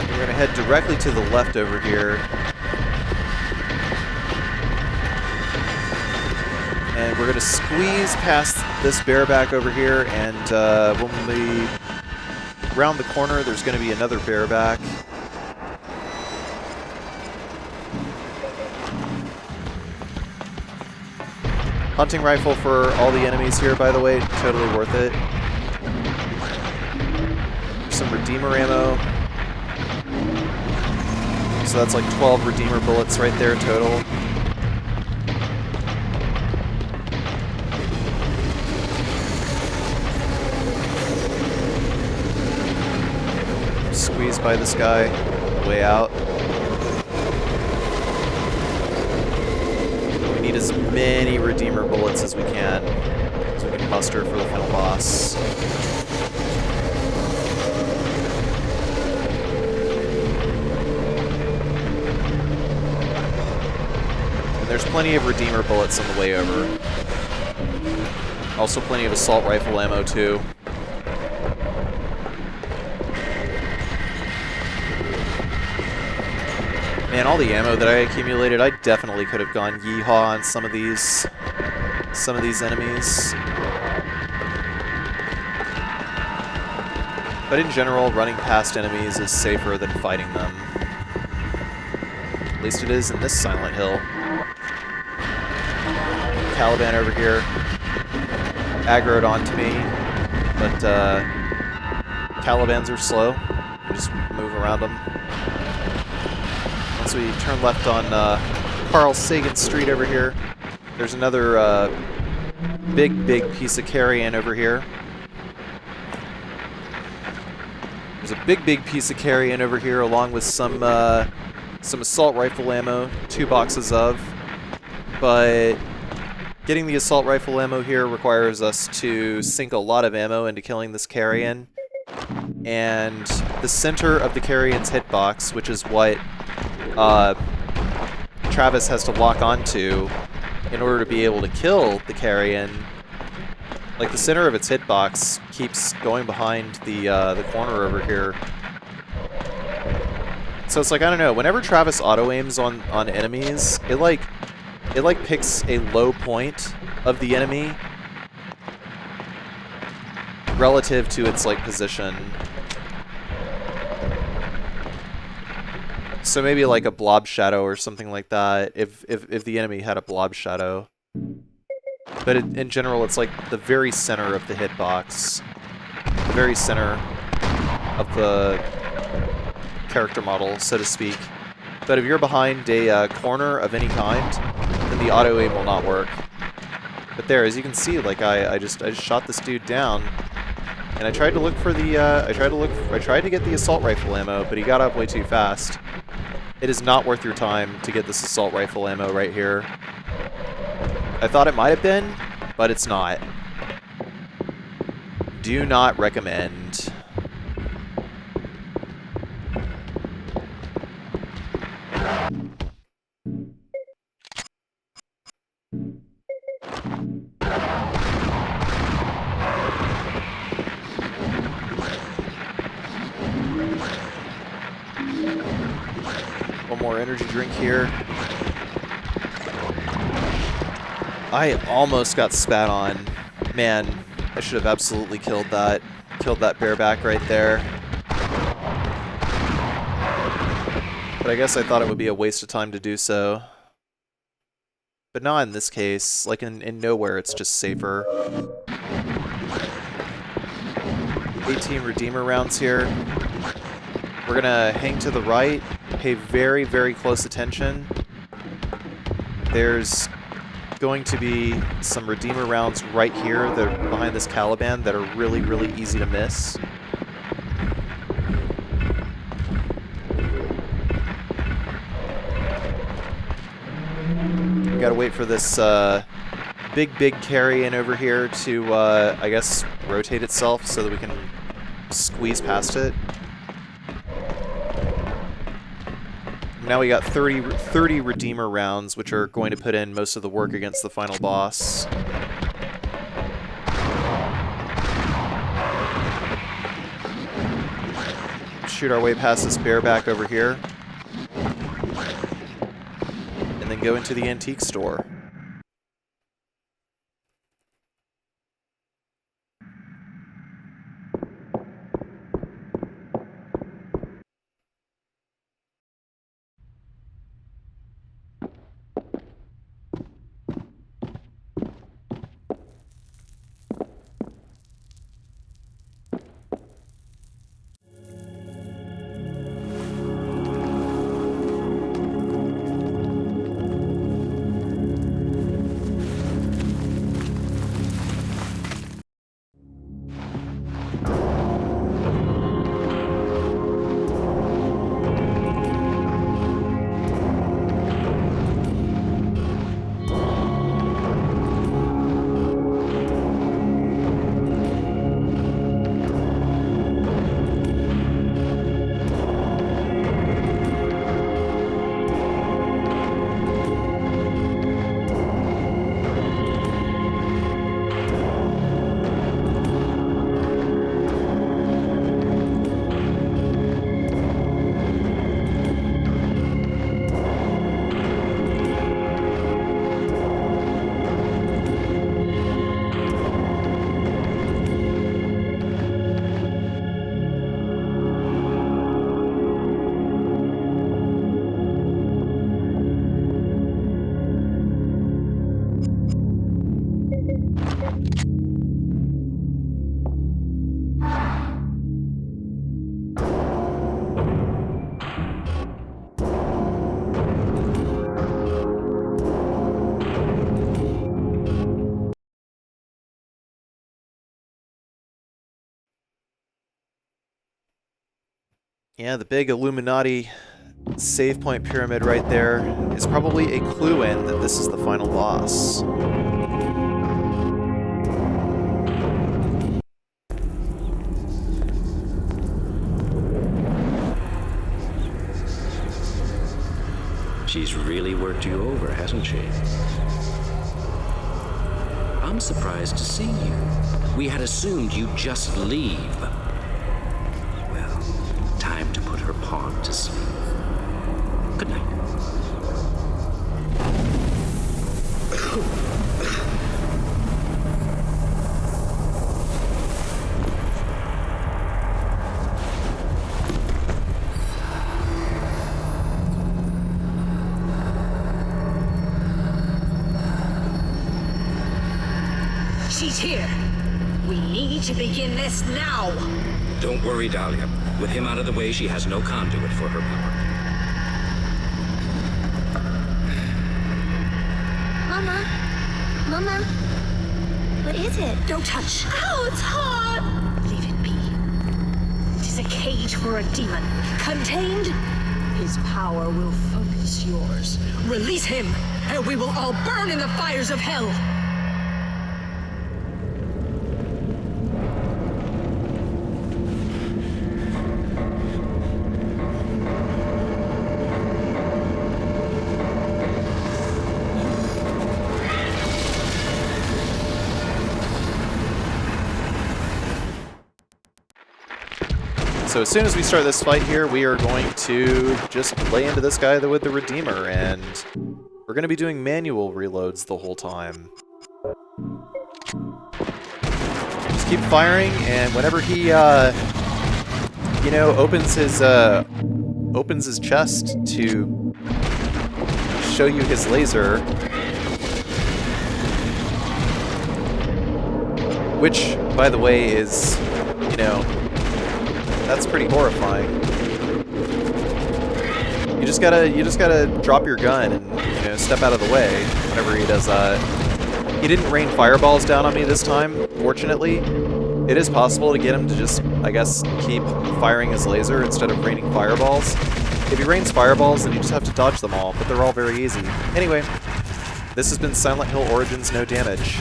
We're gonna head directly to the left over here. And we're gonna squeeze past this bareback over here, and when we round the corner, there's gonna be another bareback. Hunting rifle for all the enemies here, by the way, totally worth it. There's some Redeemer ammo. So that's like 12 Redeemer bullets right there total. Squeezed by this guy, way out. We need as many Redeemer bullets as we can, so we can muster for the final boss. And there's plenty of Redeemer bullets on the way over. Also plenty of assault rifle ammo too. Man, all the ammo that I accumulated, I definitely could have gone yeehaw on some of these enemies. But in general, running past enemies is safer than fighting them. At least it is in this Silent Hill. Caliban over here aggroed onto me, but Calibans are slow. You just move around them. Once we turn left on Carl Sagan Street over here, there's another big piece of carrion over here. There's a big piece of carrion over here, along with some assault rifle ammo, 2 boxes of. But getting the assault rifle ammo here requires us to sink a lot of ammo into killing this carrion. And the center of the carrion's hitbox, which is what Travis has to lock onto in order to be able to kill the carrion, like the center of its hitbox keeps going behind the corner over here. So it's like, I don't know, whenever Travis auto-aims on enemies, it like picks a low point of the enemy relative to its like position. So maybe like a blob shadow or something like that, if the enemy had a blob shadow. But in general, it's like the very center of the hitbox, the very center of the character model, so to speak. But if you're behind a corner of any kind, then the auto aim will not work. But there, as you can see, like I just shot this dude down, and I tried to look for the I tried to get the assault rifle ammo, but he got up way too fast. It is not worth your time to get this assault rifle ammo right here. I thought it might have been, but it's not. Do not recommend. One more energy drink here. I almost got spat on. Man, I should have absolutely killed that bareback right there. But I guess I thought it would be a waste of time to do so. But not in this case. Like in Nowhere, it's just safer. 18 Redeemer rounds here. We're gonna hang to the right, pay very, very close attention. There's going to be some Redeemer rounds right here that are behind this Caliban that are really, really easy to miss. We gotta wait for this big carry-in over here to, I guess, rotate itself so that we can squeeze past it. Now we got 30 Redeemer rounds, which are going to put in most of the work against the final boss. Shoot our way past this bareback over here. And then go into the antique store. Yeah, the big Illuminati save point pyramid right there is probably a clue in that this is the final boss. She's really worked you over, hasn't she? I'm surprised to see you. We had assumed you'd just leave. Well, time to put her pawn to sleep. Good night. She's here. We need to begin this now. Don't worry, Dahlia. With him out of the way, she has no conduit for her power. Mama? Mama? What is it? Don't touch. Ow, it's hot! Leave it be. It is a cage for a demon. Contained, his power will focus yours. Release him, and we will all burn in the fires of hell. So as soon as we start this fight here, we are going to just lay into this guy with the Redeemer, and we're going to be doing manual reloads the whole time. Just keep firing, and whenever he, you know, opens his chest to show you his laser, which, by the way, is, you know, that's pretty horrifying. You just gotta drop your gun and, you know, step out of the way whenever he does that. He didn't rain fireballs down on me this time, fortunately. It is possible to get him to just, I guess, keep firing his laser instead of raining fireballs. If he rains fireballs, then you just have to dodge them all, but they're all very easy. Anyway, this has been Silent Hill Origins No Damage.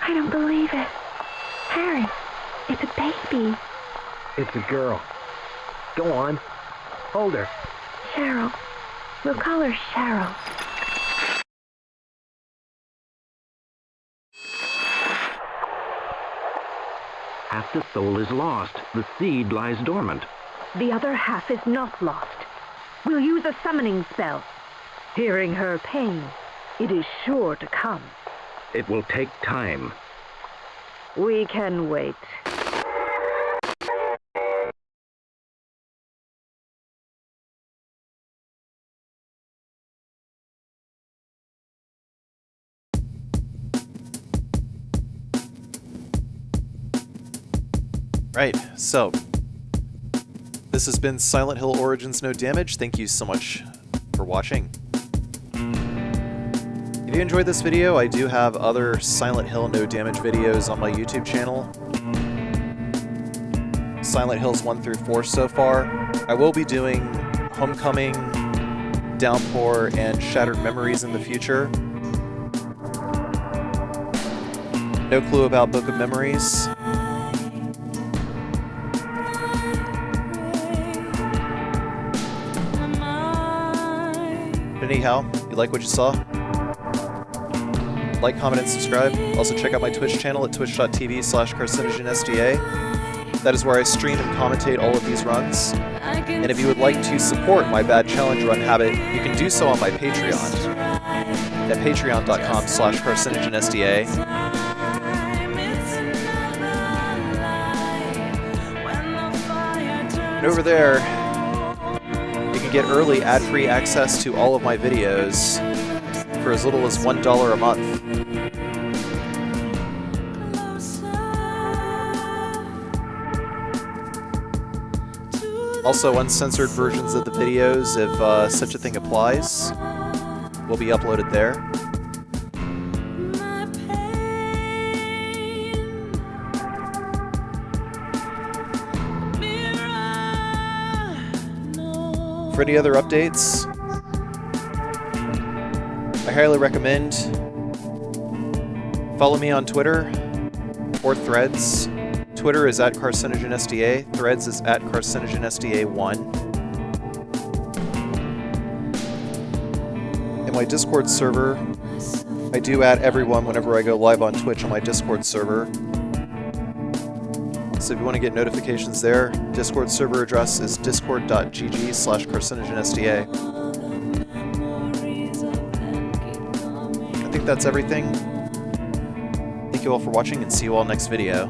I don't believe it. Harry, it's a baby. It's a girl. Go on. Hold her. Cheryl. We'll call her Cheryl. Half the soul is lost. The seed lies dormant. The other half is not lost. We'll use a summoning spell. Hearing her pain, it is sure to come. It will take time. We can wait. Right, so this has been Silent Hill Origins No Damage. Thank you so much for watching. If you enjoyed this video, I do have other Silent Hill No Damage videos on my YouTube channel. Silent Hills 1 through 4 so far. I will be doing Homecoming, Downpour, and Shattered Memories in the future. No clue about Book of Memories. Anyhow, you like what you saw? Like, comment, and subscribe. Also check out my Twitch channel at twitch.tv/CarcinogenSDA. That is where I stream and commentate all of these runs. And if you would like to support my Bad Challenge Run habit, you can do so on my Patreon at patreon.com/CarcinogenSDA. And over there, you can get early ad-free access to all of my videos for as little as $1 a month. Also, uncensored versions of the videos, if such a thing applies, will be uploaded there. For any other updates, I highly recommend follow me on Twitter or Threads. Twitter is @CarcinogenSDA, Threads is @CarcinogenSDA1. In my Discord server, I do add everyone whenever I go live on Twitch on my Discord server. So if you want to get notifications there, Discord server address is discord.gg/CarcinogenSDA. I think that's everything. Thank you all for watching and see you all next video.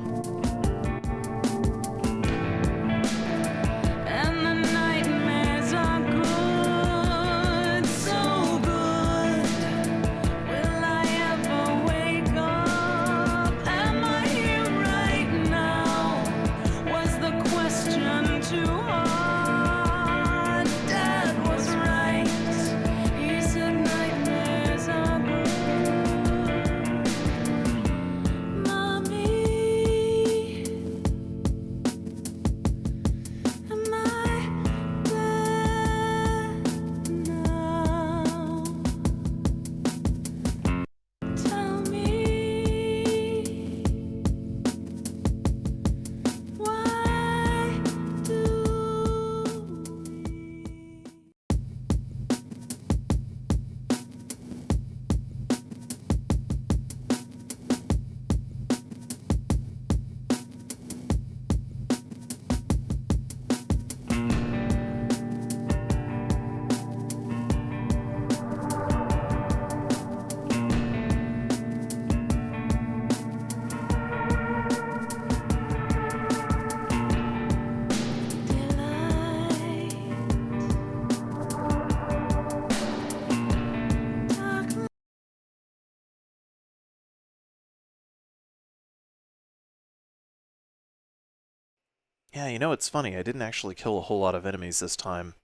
Yeah, you know, it's funny, I didn't actually kill a whole lot of enemies this time.